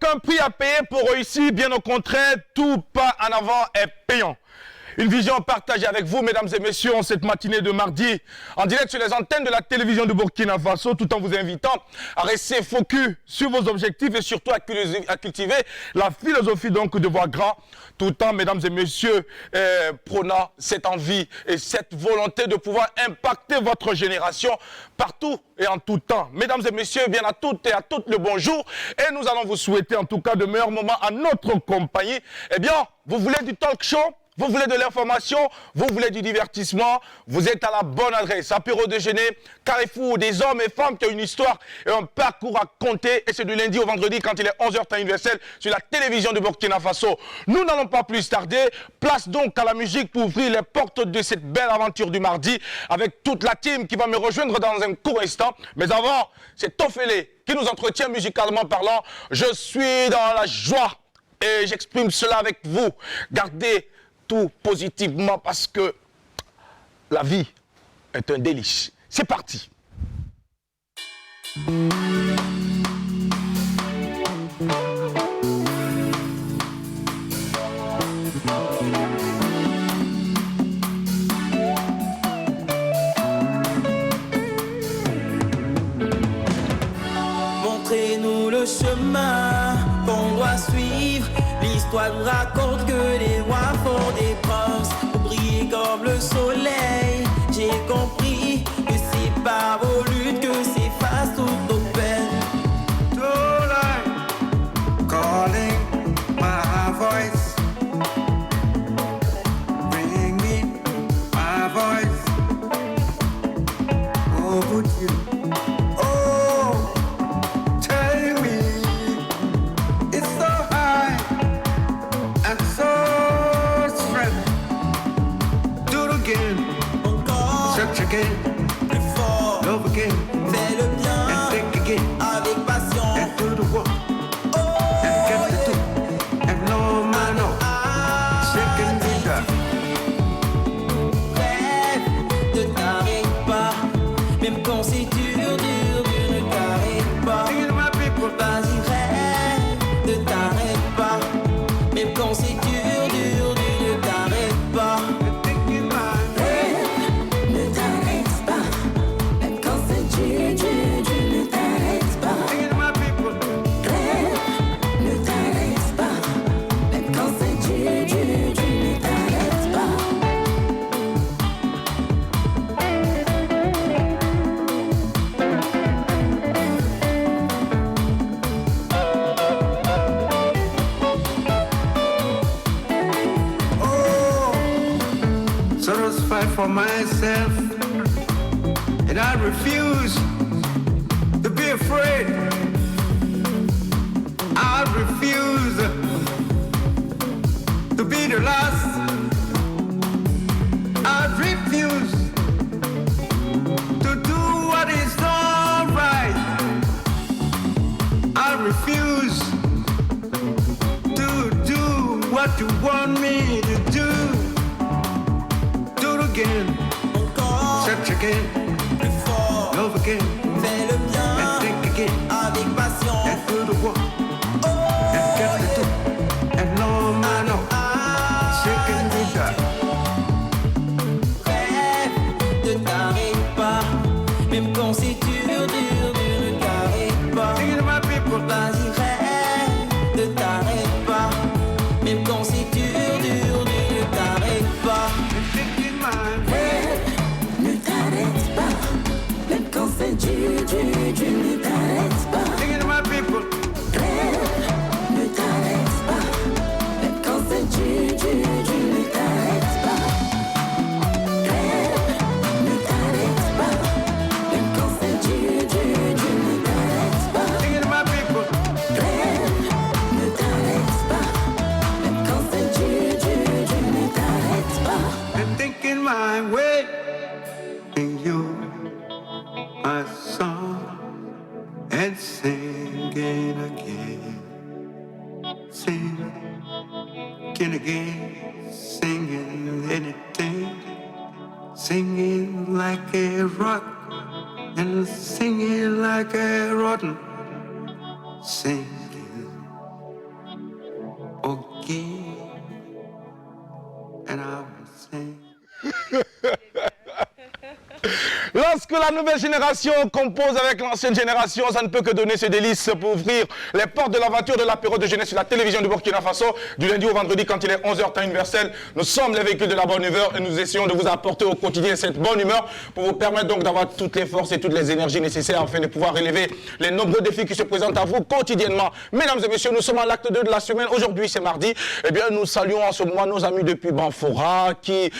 aucun prix à payer pour réussir, bien au contraire, tout pas en avant est payant. Une vision partagée avec vous, mesdames et messieurs, en cette matinée de mardi, en direct sur les antennes de la télévision de Burkina Faso, tout en vous invitant à rester focus sur vos objectifs et surtout à cultiver la philosophie donc de voir grand, tout en, mesdames et messieurs, prônant cette envie et cette volonté de pouvoir impacter votre génération partout et en tout temps. Mesdames et messieurs, bien à toutes et à toutes le bonjour, et nous allons vous souhaiter en tout cas de meilleurs moments à notre compagnie. Eh bien, vous voulez du talk show ? Vous voulez de l'information, vous voulez du divertissement, vous êtes à la bonne adresse. Apéro déjeuner, carrefour des hommes et femmes qui ont une histoire et un parcours à compter. Et c'est du lundi au vendredi quand il est 11h temps universel sur la télévision de Burkina Faso. Nous n'allons pas plus tarder. Place donc à la musique pour ouvrir les portes de cette belle aventure du mardi avec toute la team qui va me rejoindre dans un court instant. Mais avant, c'est Tofele qui nous entretient musicalement parlant. Je suis dans la joie et j'exprime cela avec vous. Gardez tout positivement parce que la vie est un délice. C'est parti. Montrez-nous le chemin qu'on doit suivre. L'histoire nous raconte que les rois font des princes pour briller comme le soleil. J'ai compris que c'est par vos luttes que s'effacent toutes nos peines. Too late, calling my voice, bringing my voice over to you. Oh, tell me, it's so high and so strength. Do it again, Encore search again, plus fort, love again, fais le bien and think again, avec passion. and do the work, and get the do, and no man no, second be done. Rêve, ne t'arrête pas, même quand c'est dur, ne t'arrête pas. Singing to my people, Vas-y rêve, ne t'arrête pas, même quand c'est dur, ne t'arrête pas. thinking my Ne t'arrête pas, même quand c'est dur, ne t'arrête pas. singing to my people, Rêve, ne t'arrête pas, même quand c'est dur, ne t'arrête pas. satisfied for myself, and I refuse to be afraid. I refuse to be the last. I refuse to do what is not right. I refuse to do what you want me to do. Do it again, Encore search again, plus fort, love again, fais le bien and think again, avec passion. and do the work, and get the do, and no man no, second be done. Rêve, ne t'arrête pas, même quand c'est dur, ne t'arrête pas. Singing to my people, Vas-y rêve, ne t'arrête pas, même quand c'est dur, ne t'arrête pas. and thinking my way. Ne t'arrête pas, même quand c'est dur, ne t'arrête pas. Singing to my people, Rêve, ne t'arrête pas, même quand c'est dur, ne t'arrête pas. Rêve, ne t'arrête pas, même quand c'est dur, ne t'arrête pas. singing to my people, Rêve, ne t'arrête pas, même quand c'est dur, ne t'arrête pas. and thinking my way. Sing you my song and singing again. Singing again, singing anything. Singing like a rock and singing like a rotten. Singing okay. And I will sing. Lorsque la nouvelle génération compose avec l'ancienne génération, ça ne peut que donner ce délice pour ouvrir les portes de l'aventure de l'apéro de jeunesse sur la télévision du Burkina Faso, du lundi au vendredi quand il est 11h temps universel. Nous sommes les véhicules de la bonne humeur et nous essayons de vous apporter au quotidien cette bonne humeur pour vous permettre donc d'avoir toutes les forces et toutes les énergies nécessaires afin de pouvoir relever les nombreux défis qui se présentent à vous quotidiennement. Mesdames et messieurs, nous sommes à l'acte 2 de la semaine. Aujourd'hui, c'est mardi. Eh bien, nous saluons en ce moment nos amis depuis Banfora qui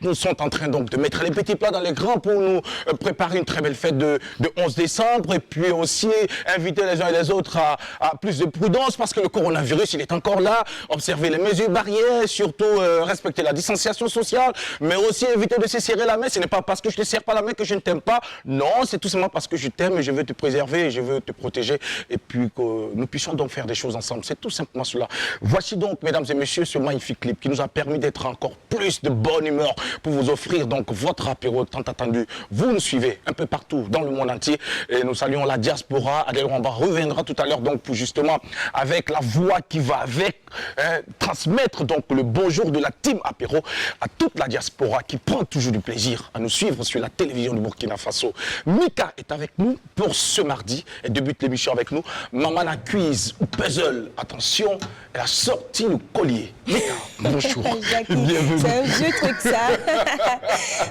nous sont en train donc de mettre les petits plats dans les grands pour nous préparer une très belle fête de 11 décembre et puis aussi inviter les uns et les autres à plus de prudence parce que le coronavirus, il est encore là. Observer les mesures barrières, surtout respecter la distanciation sociale, mais aussi éviter de se serrer la main. Ce n'est pas parce que je ne te serre pas la main que je ne t'aime pas. Non, c'est tout simplement parce que je t'aime et je veux te préserver et je veux te protéger et puis que nous puissions donc faire des choses ensemble. C'est tout simplement cela. Voici donc, mesdames et messieurs, ce magnifique clip qui nous a permis d'être encore plus de bonne humeur pour vous offrir donc votre apéro tant attendu. Vous nous suivez un peu partout dans le monde entier et nous saluons la diaspora. Adèle Rwamba reviendra tout à l'heure donc pour justement avec la voix qui va avec transmettre donc le bonjour de la team apéro à toute la diaspora qui prend toujours du plaisir à nous suivre sur la télévision du Burkina Faso. Mika est avec nous pour ce mardi et débute l'émission avec nous. Mamana quiz ou puzzle, attention, elle a sorti le collier. Mika, bonjour. Bienvenue. C'est un vieux truc ça.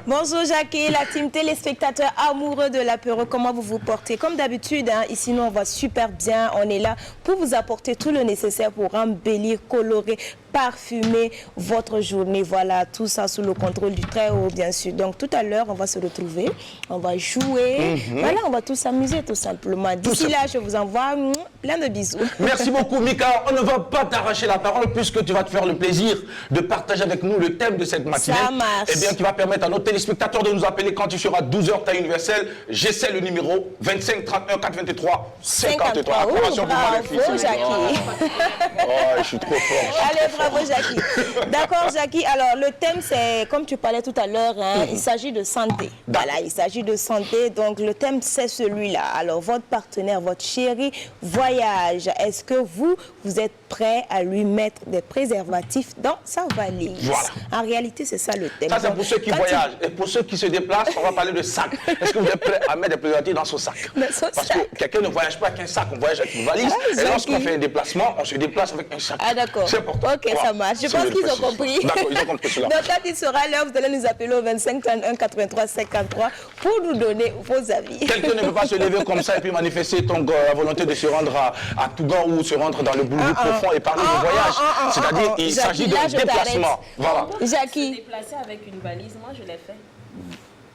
Bonjour Jackie, la team téléspectateurs amoureux de l'apéro, comment vous vous portez? Comme d'habitude, hein, ici nous on va super bien, on est là pour vous apporter tout le nécessaire pour embellir, colorer, parfumer votre journée. Voilà, tout ça sous le contrôle du Très-Haut, bien sûr. Donc tout à l'heure, on va se retrouver, on va jouer. Voilà, on va tous s'amuser tout simplement. D'ici là, je vous envoie plein de bisous. Merci beaucoup Mika. On ne va pas t'arracher la parole puisque tu vas te faire le plaisir de partager avec nous le thème de cette matinée. Ça marche. Eh bien, qui va permettre à nos téléspectateurs de nous appeler quand il sera 12h temps universel. J'essaie le numéro 25 31 423 53. Approbation pour moi les filles. Bravo Jackie. Oh, je suis trop fort. Allez, bravo Jackie. D'accord Jackie, alors le thème c'est, comme tu parlais tout à l'heure, hein, il s'agit de santé. Voilà, il s'agit de santé, donc le thème c'est celui-là. Alors votre partenaire, votre chéri voyage, est-ce que vous êtes prêt à lui mettre des préservatifs dans sa valise? Voilà. En réalité c'est ça le thème. Ça c'est pour ceux qui voyagent. Et pour ceux qui se déplacent, on va parler de sac. Est-ce que vous êtes prêt à mettre des préservatifs dans son sac? Parce que quelqu'un ne voyage pas avec un sac, on voyage avec une valise. Et lorsqu'on fait un déplacement, on se déplace avec un sac. Ah d'accord. C'est important. Ok, voilà. Ça marche. Je pense qu'ils ont compris. D'accord, ils ont compris cela. Donc quand il sera l'heure, vous allez nous appeler au 25 31 83 53 pour nous donner vos avis. Quelqu'un ne peut pas se lever comme ça et puis manifester la volonté de se rendre à Tougan ou se rendre dans le boulot profond et parler de voyage. C'est-à-dire qu'il s'agit de déplacement. Voilà. Jackie. Se déplacer avec une valise, moi je l'ai fait.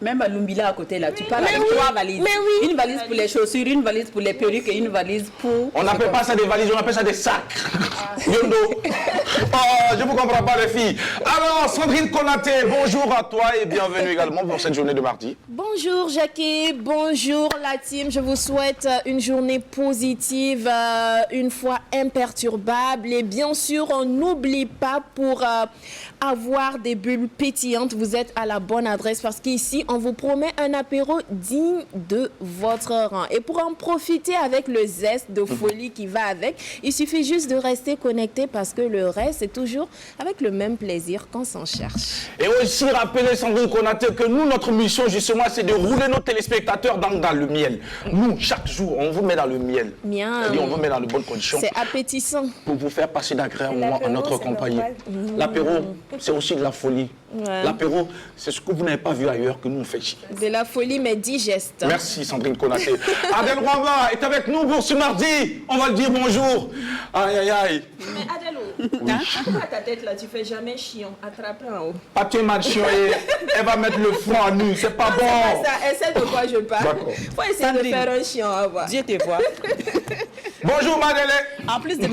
Même à Lumbila à côté là, tu parles Mais avec oui, 3 valises. mais oui. Une valise pour les chaussures, une valise pour les perruques et une valise pour... On n'appelle pas ça des valises, on appelle ça des sacs. Yondo. Oh, je ne vous comprends pas les filles. Alors, Sandrine Konaté, bonjour à toi et bienvenue également pour cette journée de mardi. Bonjour Jackie, bonjour la team. Je vous souhaite une journée positive, une fois imperturbable. Et bien sûr, on n'oublie pas pour avoir des bulles pétillantes, vous êtes à la bonne adresse parce qu'ici, on vous promet un apéro digne de votre rang. Et pour en profiter avec le zeste de folie qui va avec, il suffit juste de rester connecté parce que le reste, c'est toujours avec le même plaisir qu'on s'en cherche. Et aussi rappeler, Sandrine Konaté, que nous, notre mission, justement, c'est de rouler nos téléspectateurs dans le miel. Nous, chaque jour, on vous met dans le miel. Miam. C'est-à-dire, on vous met dans de bonnes conditions. C'est appétissant. Pour vous faire passer d'agréables moments en notre compagnie. L'apéro, c'est aussi de la folie. Ouais. L'apéro, c'est ce que vous n'avez pas vu ailleurs que nous on fait ici. De la folie, mais digeste. Merci Sandrine Konaté. Adèle Rwamba est avec nous pour ce mardi. On va le dire bonjour. Aïe, aïe, aïe. Mais Adèle, pourquoi ta tête là, tu fais jamais chiant, attraper en haut. Pas tu es mal chioé. Elle va mettre le front à nous, c'est pas bon. C'est ça, elle sait de quoi je parle. D'accord. Faut essayer de faire un chiant à voir. Dieu te voit. Bonjour Madeleine. En plus de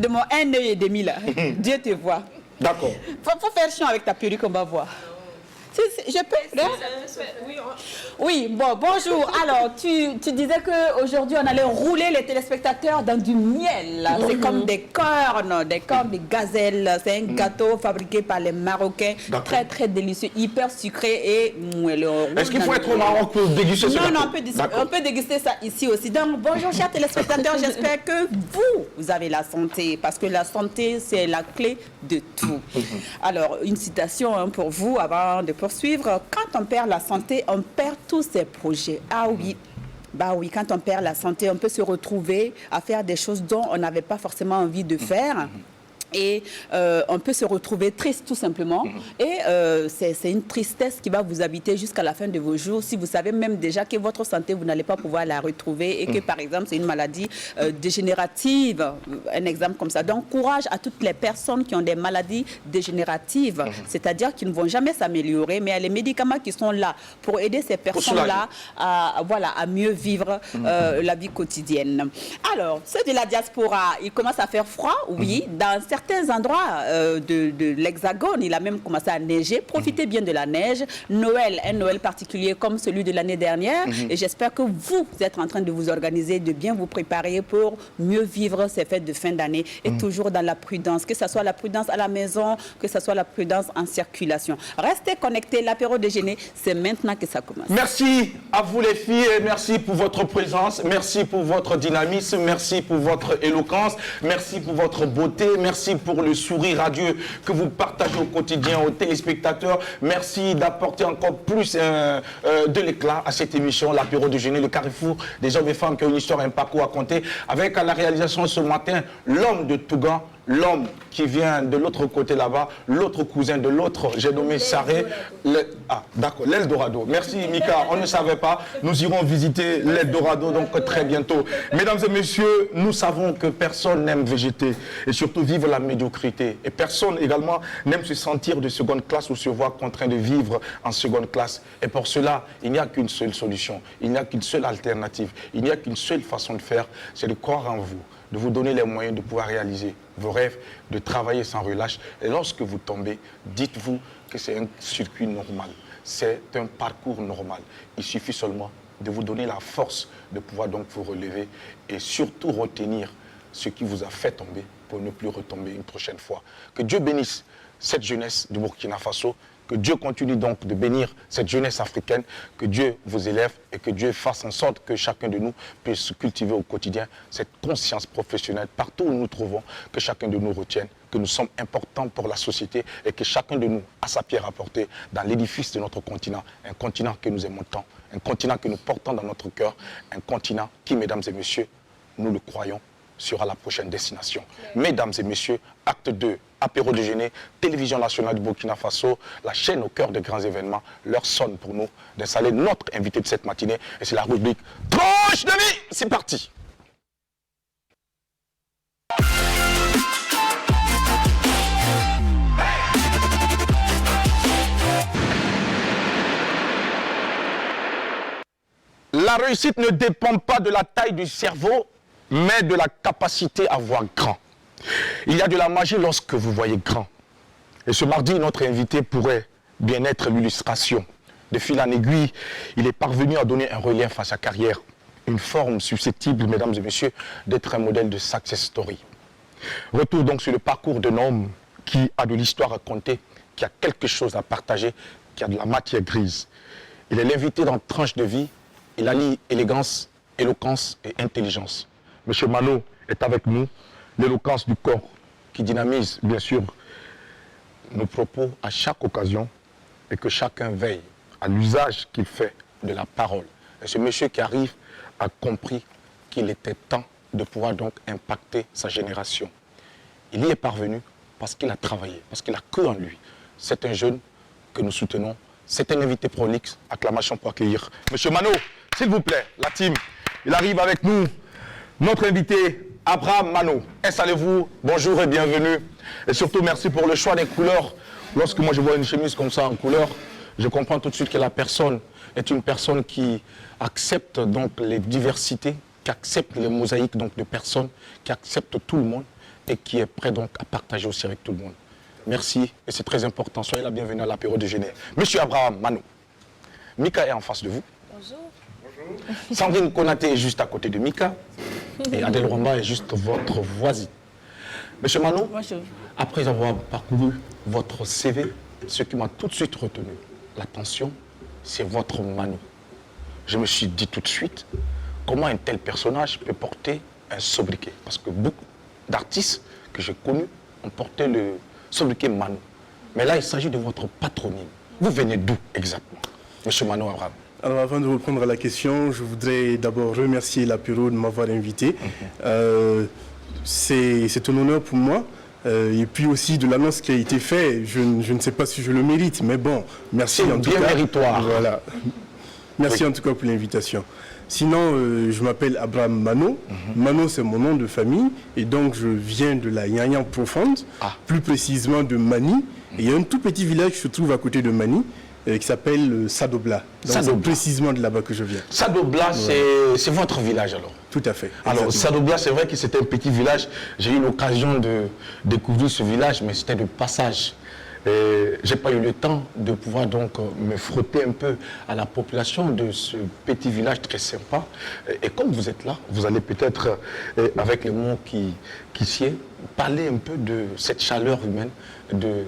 mon 1 œil et demi là, Dieu te voit. D'accord. Faut faire chiant avec ta perruque, on va voir. Je peux là? Oui, bon, bonjour. Alors, tu disais qu'aujourd'hui, on allait rouler les téléspectateurs dans du miel. C'est comme des cornes, des gazelles. C'est un gâteau fabriqué par les Marocains. Très, très délicieux, hyper sucré et moelleux. Est-ce qu'il faut être au Maroc pour déguster ce gâteau? Non, on peut déguster ça ici aussi. Donc, bonjour, chers téléspectateurs. J'espère que vous avez la santé. Parce que la santé, c'est la clé de tout. Alors, une citation pour vous avant de poursuivre. Quand on perd la santé, on perd tous ses projets. Ah oui. Bah oui, quand on perd la santé, on peut se retrouver à faire des choses dont on n'avait pas forcément envie de faire. Et on peut se retrouver triste tout simplement. Et c'est une tristesse qui va vous habiter jusqu'à la fin de vos jours. Si vous savez même déjà que votre santé, vous n'allez pas pouvoir la retrouver et que par exemple, c'est une maladie dégénérative, un exemple comme ça. Donc, courage à toutes les personnes qui ont des maladies dégénératives, c'est-à-dire qui ne vont jamais s'améliorer, mais il y a les médicaments qui sont là pour aider ces personnes-là à mieux vivre la vie quotidienne. Alors, ceux de la diaspora, il commence à faire froid, oui, dans certains endroits de l'Hexagone, il a même commencé à neiger. Profitez bien de la neige. Noël, un Noël particulier comme celui de l'année dernière. Et j'espère que vous êtes en train de vous organiser, de bien vous préparer pour mieux vivre ces fêtes de fin d'année et toujours dans la prudence, que ce soit la prudence à la maison, que ce soit la prudence en circulation. Restez connectés, l'apéro déjeuner, c'est maintenant que ça commence. Merci à vous les filles et merci pour votre présence, merci pour votre dynamisme, merci pour votre éloquence, merci pour votre beauté, merci pour le sourire radieux que vous partagez au quotidien aux téléspectateurs. Merci d'apporter encore plus de l'éclat à cette émission, l'apéro déjeuner, le carrefour des hommes et femmes qui ont une histoire et un parcours à compter. Avec à la réalisation ce matin, l'homme de Tougan, l'homme qui vient de l'autre côté là-bas, l'autre cousin de l'autre, j'ai nommé Saré. D'accord, l'Eldorado. Merci Mika, on ne savait pas. Nous irons visiter l'Eldorado donc très bientôt. Mesdames et messieurs, nous savons que personne n'aime végéter et surtout vivre la médiocrité. Et personne également n'aime se sentir de seconde classe ou se voir contraint de vivre en seconde classe. Et pour cela, il n'y a qu'une seule solution, il n'y a qu'une seule alternative, il n'y a qu'une seule façon de faire, c'est de croire en vous, de vous donner les moyens de pouvoir réaliser vos rêves, de travailler sans relâche. Et lorsque vous tombez, dites-vous que c'est un circuit normal, c'est un parcours normal. Il suffit seulement de vous donner la force de pouvoir donc vous relever et surtout retenir ce qui vous a fait tomber pour ne plus retomber une prochaine fois. Que Dieu bénisse cette jeunesse du Burkina Faso, que Dieu continue donc de bénir cette jeunesse africaine, que Dieu vous élève et que Dieu fasse en sorte que chacun de nous puisse cultiver au quotidien cette conscience professionnelle partout où nous nous trouvons, que chacun de nous retienne que nous sommes importants pour la société et que chacun de nous a sa pierre à porter dans l'édifice de notre continent, un continent que nous aimons tant, un continent que nous portons dans notre cœur, un continent qui, mesdames et messieurs, nous le croyons, sera la prochaine destination. Mesdames et messieurs, acte 2, apéro déjeuner, télévision nationale du Burkina Faso, la chaîne au cœur des grands événements, l'heure sonne pour nous d'installer notre invité de cette matinée et c'est la rubrique Tranche de vie. C'est parti. La réussite ne dépend pas de la taille du cerveau, mais de la capacité à voir grand. Il y a de la magie lorsque vous voyez grand. Et ce mardi, notre invité pourrait bien être l'illustration. De fil en aiguille, il est parvenu à donner un relief à sa carrière, une forme susceptible, mesdames et messieurs, d'être un modèle de success story. Retour donc sur le parcours d'un homme qui a de l'histoire à raconter, qui a quelque chose à partager, qui a de la matière grise. Il est l'invité dans Tranche de vie. Il allie élégance, éloquence et intelligence. Monsieur Mano est avec nous, l'éloquence du corps qui dynamise bien sûr nos propos à chaque occasion et que chacun veille à l'usage qu'il fait de la parole. Et ce monsieur qui arrive a compris qu'il était temps de pouvoir donc impacter sa génération. Il y est parvenu parce qu'il a travaillé, parce qu'il a cru en lui. C'est un jeune que nous soutenons. C'est un invité prolixe. Acclamation pour accueillir monsieur Mano, s'il vous plaît, la team. Il arrive avec nous. Notre invité, Abraham Mano. Installez-vous, bonjour et bienvenue. Et surtout, merci pour le choix des couleurs. Lorsque moi je vois une chemise comme ça en couleur, je comprends tout de suite que la personne est une personne qui accepte donc les diversités, qui accepte les mosaïques donc de personnes, qui accepte tout le monde et qui est prêt donc à partager aussi avec tout le monde. merci. Et c'est très important. Soyez la bienvenue à l'apéro déjeuner. Monsieur Abraham Mano, Mika est en face de vous. Bonjour. Sandrine Konaté est juste à côté de Mika. Et Adèle Rwamba est juste votre voisine. Monsieur Mano, Bonjour. après avoir parcouru votre CV, ce qui m'a tout de suite retenu l'attention, c'est votre Mano. Je me suis dit tout de suite, comment un tel personnage peut porter un sobriquet? Parce que beaucoup d'artistes que j'ai connus ont porté le sobriquet Mano. Mais là, il s'agit de votre patronyme. Vous venez d'où exactement, Monsieur Mano Abraham? Alors avant de répondre à la question, je voudrais d'abord remercier l'apéro de m'avoir invité. C'est un honneur pour moi. Et puis aussi de l'annonce qui a été faite, je ne sais pas si je le mérite, mais bon, merci en tout cas. C'est bien méritoire. Voilà. Merci en tout cas pour l'invitation. Sinon, je m'appelle Abraham Mano. Mano, c'est mon nom de famille. Et donc, je viens de la Nyanyang profonde, plus précisément de Mani. Et il y a un tout petit village qui se trouve à côté de Mani, qui s'appelle Sadobla. Donc, c'est précisément de là-bas que je viens. Sadobla, c'est votre village alors? Tout à fait. Alors, exactement. Sadobla, c'est vrai que c'était un petit village. J'ai eu l'occasion de découvrir ce village, mais c'était de passage. Je n'ai pas eu le temps de pouvoir donc me frotter un peu à la population de ce petit village très sympa. Et comme vous êtes là, vous allez peut-être, avec les mots qui s'y est, parler un peu de cette chaleur humaine, de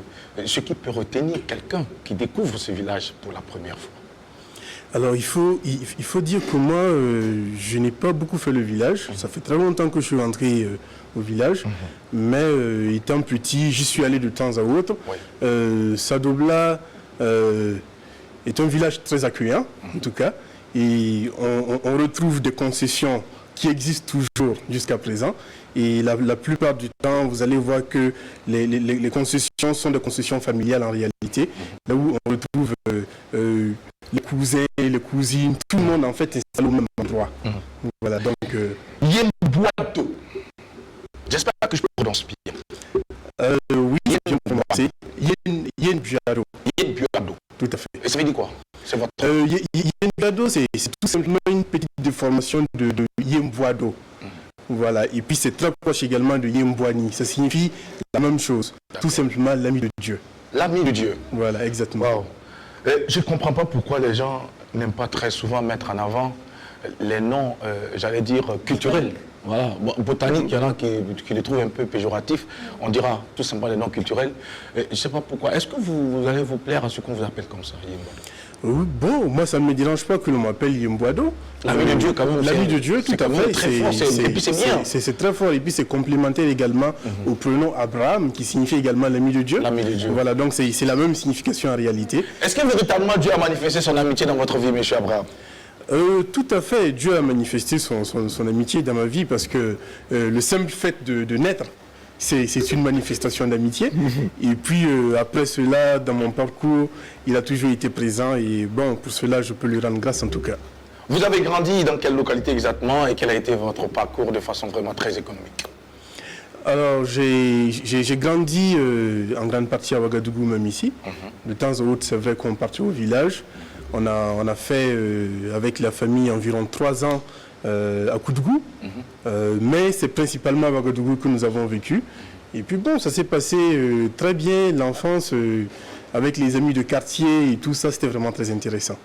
ce qui peut retenir quelqu'un qui découvre ce village pour la première fois. Alors, il faut dire que moi, je n'ai pas beaucoup fait le village. Ça fait très longtemps que je suis rentré au village. Mais étant petit, j'y suis allé de temps à autre. Sadobla est un village très accueillant, en tout cas. Et on retrouve des concessions qui existent toujours jusqu'à présent. Et la plupart du temps, vous allez voir que les concessions sont des concessions familiales en réalité. Là où on retrouve les cousins, les cousines, tout le monde en fait est installé au même endroit. Voilà, donc... Yemboado. J'espère que je peux prononcer bien. Oui, je viens de prononcer. Yemboado. Yemboado. Tout à fait. Et ça veut dire quoi? C'est votre... Yemboado, c'est tout simplement une petite déformation de Yemboado. Voilà, et puis c'est très proche également de Yemboani. Ça signifie la même chose. Tout simplement l'ami de Dieu. L'ami de Dieu. Voilà, exactement. Wow. Je ne comprends pas pourquoi les gens n'aiment pas très souvent mettre en avant les noms, j'allais dire, culturels. Voilà. Bon, botanique, il y en a qui les trouvent un peu péjoratifs. On dira tout simplement les noms culturels. Je ne sais pas pourquoi. Est-ce que vous allez vous plaire à ce qu'on vous appelle comme ça, Yemboado? Oui, bon, moi ça ne me dérange pas que l'on m'appelle Yemboado. L'ami de Dieu quand même. L'ami de Dieu, tout à fait. Très fort, et puis c'est bien. C'est très fort et puis c'est complémentaire également au prénom Abraham qui signifie également l'ami de Dieu. L'ami de Dieu. Voilà, donc c'est la même signification en réalité. Est-ce que véritablement Dieu a manifesté son amitié dans votre vie, monsieur Abraham? Tout à fait, Dieu a manifesté son amitié dans ma vie parce que le simple fait de naître, c'est une manifestation d'amitié. Et puis après cela, dans mon parcours, il a toujours été présent et bon, pour cela, je peux lui rendre grâce en tout cas. Vous avez grandi dans quelle localité exactement et quel a été votre parcours de façon vraiment très économique? Alors, j'ai grandi en grande partie à Ouagadougou, même ici. De temps en autre, c'est vrai qu'on partait au village. On a fait avec la famille environ 3 ans à Koudougou. Mais c'est principalement à Ouagadougou que nous avons vécu. Et puis bon, ça s'est passé très bien, l'enfance avec les amis de quartier et tout ça, c'était vraiment très intéressant.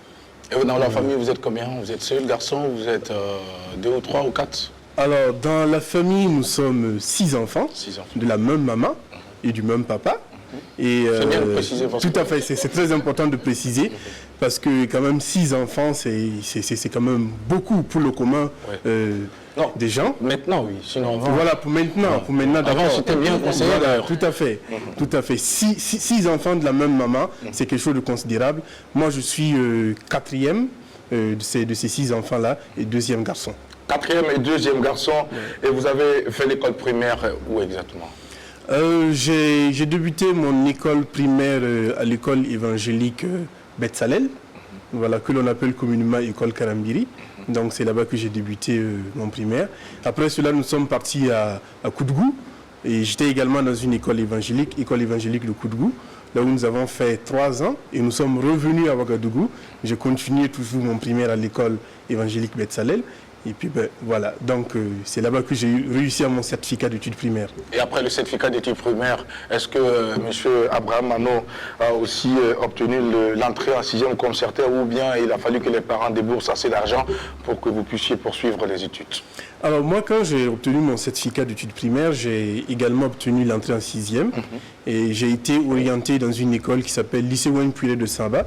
Et dans la famille, vous êtes combien? Vous êtes seul garçon? Vous êtes 2 ou 3 ou 4? Alors, dans la famille, nous sommes 6 enfants, de la même maman et du même papa. Et c'est bien de préciser. Tout à fait, c'est très important de préciser parce que quand même 6 enfants, c'est quand même beaucoup pour le commun des gens. Maintenant, oui. Sinon, voilà, pour maintenant. Avant, c'était bien conseillé d'ailleurs. Tout à fait, tout à fait. 6 enfants de la même maman, c'est quelque chose de considérable. Moi, je suis 4e de ces 6 enfants-là et 2e garçon. 4e et 2e garçon. Et vous avez fait l'école primaire où exactement? J'ai débuté mon école primaire à l'école évangélique Betsalel, voilà, que l'on appelle communément école Karambiri. Donc c'est là-bas que j'ai débuté mon primaire. Après cela, nous sommes partis à Koudougou. Et j'étais également dans une école évangélique de Koudougou, là où nous avons fait 3 ans. Et nous sommes revenus à Ouagadougou. J'ai continué toujours mon primaire à l'école évangélique Betsalel. Et puis voilà, donc c'est là-bas que j'ai réussi à mon certificat d'études primaires. Et après le certificat d'études primaires, est-ce que M. Abraham Mano a aussi obtenu l'entrée en 6e comme certains, ou bien il a fallu que les parents déboursent assez d'argent pour que vous puissiez poursuivre les études? Alors moi, quand j'ai obtenu mon certificat d'études primaires, j'ai également obtenu l'entrée en 6e. Et j'ai été orienté dans une école qui s'appelle Lycée Wayne Puret de Samba.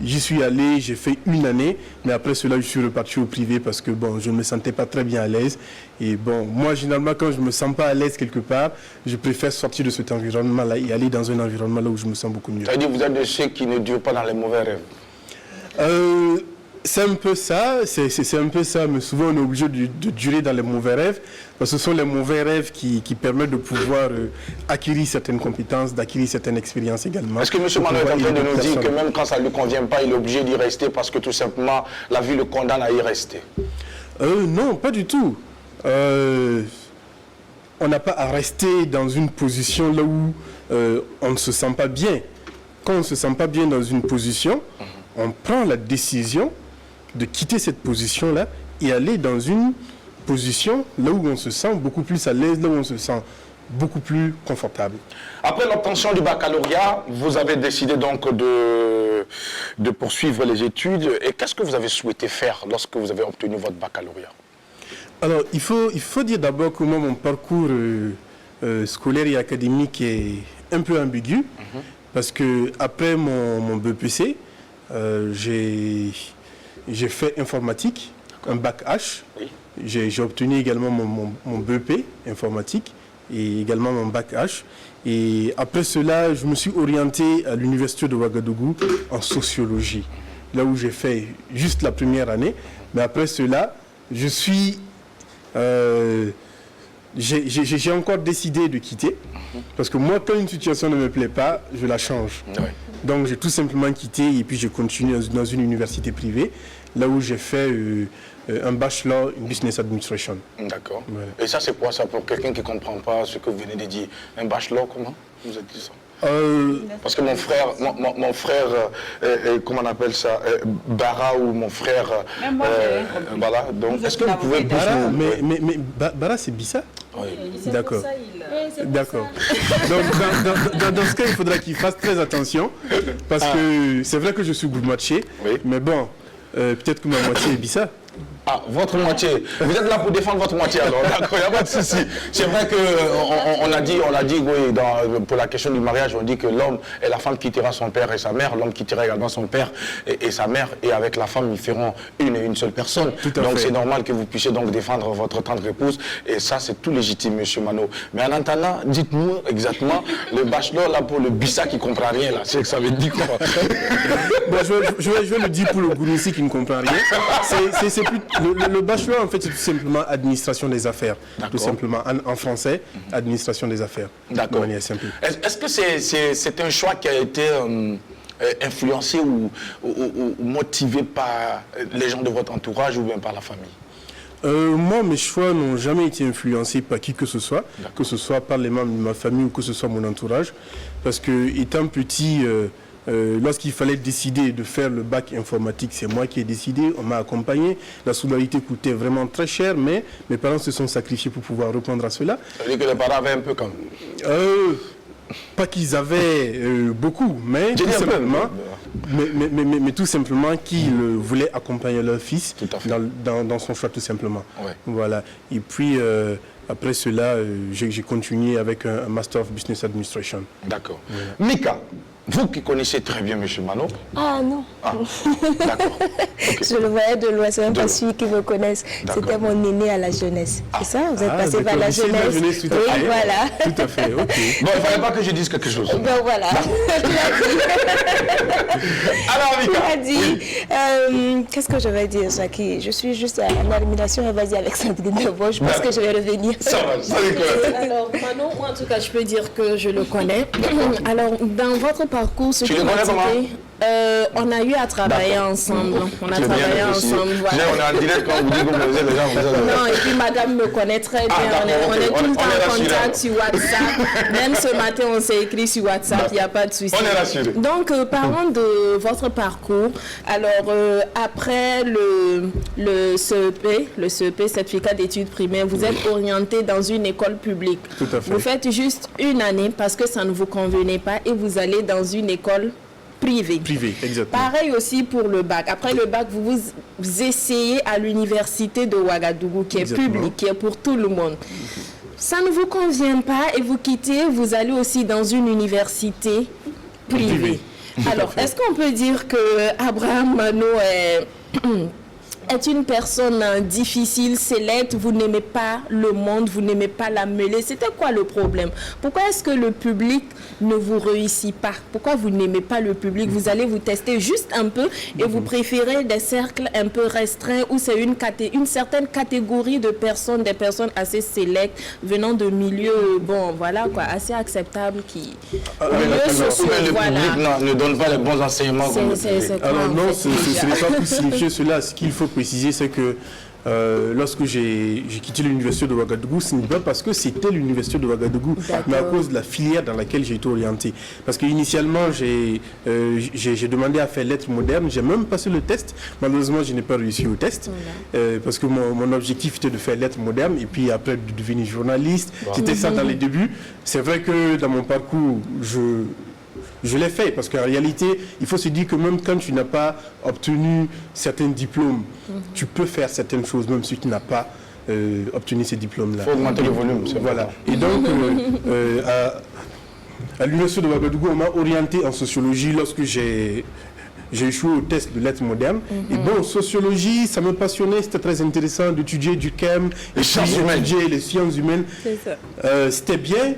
J'y suis allé, j'ai fait une année, mais après cela, je suis reparti au privé parce que bon, je ne me sentais pas très bien à l'aise. Et bon, moi, généralement, quand je ne me sens pas à l'aise quelque part, je préfère sortir de cet environnement-là et aller dans un environnement là où je me sens beaucoup mieux. C'est-à-dire que vous êtes de ceux qui ne durent pas dans les mauvais rêves? C'est un peu ça, c'est un peu ça, mais souvent on est obligé de durer dans les mauvais rêves, parce que ce sont les mauvais rêves qui permettent de pouvoir acquérir certaines compétences, d'acquérir certaines expériences également. Est-ce que M. Mano est en train de nous dire que même quand ça ne lui convient pas, il est obligé d'y rester parce que tout simplement la vie le condamne à y rester? Non, pas du tout. On n'a pas à rester dans une position là où on ne se sent pas bien. Quand on ne se sent pas bien dans une position, on prend la décision de quitter cette position-là et aller dans une position là où on se sent beaucoup plus à l'aise, là où on se sent beaucoup plus confortable. Après l'obtention du baccalauréat, vous avez décidé donc de poursuivre les études. Et qu'est-ce que vous avez souhaité faire lorsque vous avez obtenu votre baccalauréat? Alors, il faut dire d'abord que moi, mon parcours scolaire et académique est un peu ambigu, parce que après mon BPC, j'ai fait informatique, un bac H. Oui. J'ai obtenu également mon BEP informatique et également mon bac H. Et après cela, je me suis orienté à l'université de Ouagadougou en sociologie, là où j'ai fait juste la première année. Mais après cela, j'ai encore décidé de quitter, parce que moi, quand une situation ne me plaît pas, je la change. Oui. Donc j'ai tout simplement quitté et puis j'ai continué dans une université privée, là où j'ai fait un bachelor in business administration. D'accord. Voilà. Et ça, c'est quoi ça pour quelqu'un qui ne comprend pas ce que vous venez de dire? Un bachelor, comment vous avez dit ça? Parce que mon frère, comment on appelle ça, Bara, ou mon frère, voilà. Donc, est-ce que vous pouvez Bara, mais Bara, c'est Bissa? Oui. D'accord. D'accord. Donc, dans ce cas, il faudra qu'il fasse très attention, parce que c'est vrai que je suis gourmatier, Oui. mais bon, peut-être que ma moitié est Bissa. Ah, votre moitié. Vous êtes là pour défendre votre moitié alors, d'accord, il n'y a pas de souci. C'est vrai qu'on a dit, oui, pour la question du mariage, on dit que l'homme et la femme quittera son père et sa mère, l'homme quittera également son père et sa mère, et avec la femme, ils feront une seule personne. Donc c'est normal que vous puissiez donc défendre votre tendre épouse, et ça c'est tout légitime, monsieur Mano. Mais en attendant, dites-nous exactement, le bachelor là pour le Bissa qui ne comprend rien là, c'est que ça veut dire quoi? Bon, je vais le dire pour le Gounoussi qui ne comprend rien. C'est plus... Le bachelor, en fait, c'est tout simplement administration des affaires. Tout simplement, en français, administration des affaires. D'accord. De manière simple. Est-ce que c'est un choix qui a été influencé ou motivé par les gens de votre entourage ou bien par la famille? Moi, mes choix n'ont jamais été influencés par qui que ce soit par les membres de ma famille ou que ce soit mon entourage. Parce que, étant petit... lorsqu'il fallait décider de faire le bac informatique, c'est moi qui ai décidé, on m'a accompagné. La scolarité coûtait vraiment très cher, mais mes parents se sont sacrifiés pour pouvoir répondre à cela. Ça veut dire que les parents avaient un peu quand même. Pas qu'ils avaient beaucoup, mais tout simplement qu'ils voulaient accompagner leur fils dans son choix, tout simplement. Ouais. Voilà. Et puis, après cela, j'ai continué avec un Master of Business Administration. D'accord. Voilà. Mika, vous qui connaissez très bien M. Mano. Ah non. Ah, d'accord. Okay. Je le voyais de loin, c'est même pas celui qui me connaisse. C'était mon aîné à la jeunesse. C'est ça? Vous êtes passé par la jeunesse. Tout à fait. Oui, voilà. Tout à fait, ok. Bon, il ne fallait pas que je dise quelque chose. Ben voilà. Alors, Mika. Tu as dit, qu'est-ce que je vais dire, Jackie? Je suis juste en admiration. Vas-y, Alexandrine Devon, je pense que je vais revenir. Ça va, ça va. Alors, Manon, moi, en tout cas, je peux dire que je le connais. Alors, dans votre parcours, ce Tu qui le m'a connais comment? On a eu à travailler ensemble. On a travaillé ensemble. Voilà. On est en direct quand vous dites que vous les gens. Non, et puis madame me connaît très bien. On est tout le temps en contact sur WhatsApp. Même ce matin, on s'est écrit sur WhatsApp. Il n'y a pas de souci. On est rassurés. Donc, parlons de votre parcours. Alors, après le CEP, certificat d'études primaires, vous êtes orienté dans une école publique. Tout à fait. Vous faites juste une année parce que ça ne vous convenait pas et vous allez dans une école privée. Privé, exactement. Pareil aussi pour le bac. Après le bac, vous essayez à l'université de Ouagadougou, qui est Exactement. publique, qui est pour tout le monde. Ça ne vous convient pas et vous quittez, vous allez aussi dans une université privée. Privée. Tout à Alors, fait. est-ce qu'on peut dire que Abraham Mano est une personne difficile, sélecte, vous n'aimez pas le monde, vous n'aimez pas la mêlée? C'était quoi le problème? Pourquoi est-ce que le public ne vous réussit pas? Pourquoi vous n'aimez pas le public? Vous allez vous tester juste un peu et vous préférez des cercles un peu restreints où c'est une certaine catégorie de personnes, des personnes assez sélectes venant de milieux, bon voilà quoi, assez acceptables qui... milieux sociaux, Le voilà. public ne donne pas les bons enseignements. comme le public. C'est quoi, Alors en non, fait, ce déjà? n'est pas pour signifier cela. Ce qu'il faut préciser, c'est que lorsque j'ai quitté l'université de Ouagadougou, ce n'est pas parce que c'était l'université de Ouagadougou, mais à cause de la filière dans laquelle j'ai été orienté. Parce qu'initialement, j'ai demandé à faire lettres modernes, j'ai même passé le test. Malheureusement, je n'ai pas réussi au test, parce que mon objectif était de faire lettres modernes et puis après de devenir journaliste. C'était ça dans les débuts. C'est vrai que dans mon parcours, je l'ai fait parce qu'en réalité, il faut se dire que même quand tu n'as pas obtenu certains diplômes, tu peux faire certaines choses même si tu n'as pas obtenu ces diplômes-là. Il faut augmenter le volume. Voilà. Et donc, à l'université de Ouagadougou, on m'a orienté en sociologie lorsque j'ai échoué au test de lettres modernes. Et bon, sociologie, ça me passionnait, c'était très intéressant d'étudier du chem, Les sciences humaines. étudier les sciences humaines. C'est ça. C'était bien,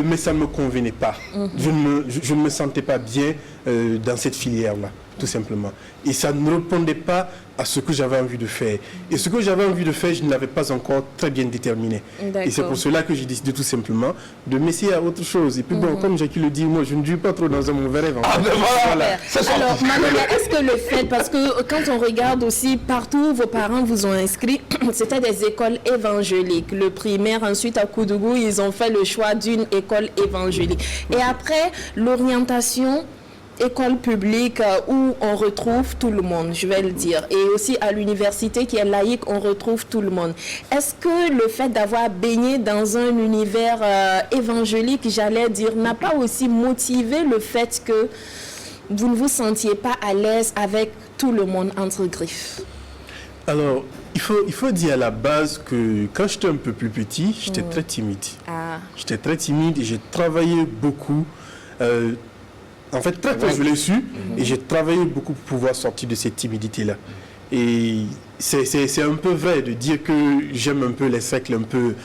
mais ça ne me convenait pas. Je ne me sentais pas bien dans cette filière-là, tout simplement. Et ça ne répondait pas à ce que j'avais envie de faire. Et ce que j'avais envie de faire, je ne l'avais pas encore très bien déterminé. Et c'est pour cela que j'ai décidé tout simplement de m'essayer à autre chose. Et puis bon, comme Jackie le dit, moi je ne vis pas trop dans un mauvais rêve. Ah ben voilà. C'est ça. Alors, Manuela, est-ce que le fait, parce que quand on regarde aussi partout, vos parents vous ont inscrit, c'était des écoles évangéliques. Le primaire, ensuite à Koudougou, ils ont fait le choix d'une école évangélique. Et après, l'orientation école publique où on retrouve tout le monde, je vais le dire. Et aussi à l'université qui est laïque, on retrouve tout le monde. Est-ce que le fait d'avoir baigné dans un univers évangélique, j'allais dire, n'a pas aussi motivé le fait que vous ne vous sentiez pas à l'aise avec tout le monde entre griffes? Alors, il faut dire à la base que quand j'étais un peu plus petit, j'étais très timide. J'étais très timide et j'ai travaillé beaucoup. En fait, très tôt, je l'ai su et j'ai travaillé beaucoup pour pouvoir sortir de cette timidité-là. Et c'est un peu vrai de dire que j'aime un peu les cercles un peu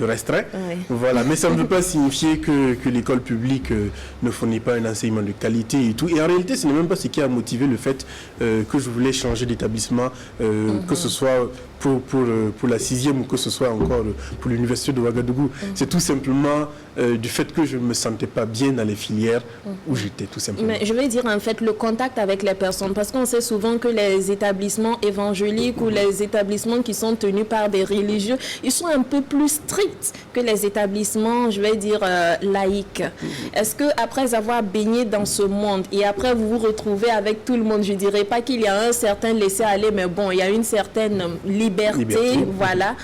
restreints. Oui. Voilà. Mais ça ne veut pas signifier que l'école publique ne fournit pas un enseignement de qualité et tout. Et en réalité, ce n'est même pas ce qui a motivé le fait que je voulais changer d'établissement, que ce soit pour la 6e ou que ce soit encore pour l'université de Ouagadougou. C'est tout simplement du fait que je ne me sentais pas bien dans les filières où j'étais, tout simplement. Mais je veux dire en fait le contact avec les personnes, parce qu'on sait souvent que les établissements évangéliques ou les établissements qui sont tenus par des religieux, ils sont un peu plus stricts que les établissements, je vais dire, laïques. Est-ce que après avoir baigné dans ce monde et après vous vous retrouvez avec tout le monde, je dirais pas qu'il y a un certain laisser-aller, mais bon, il y a une certaine liberté. Voilà.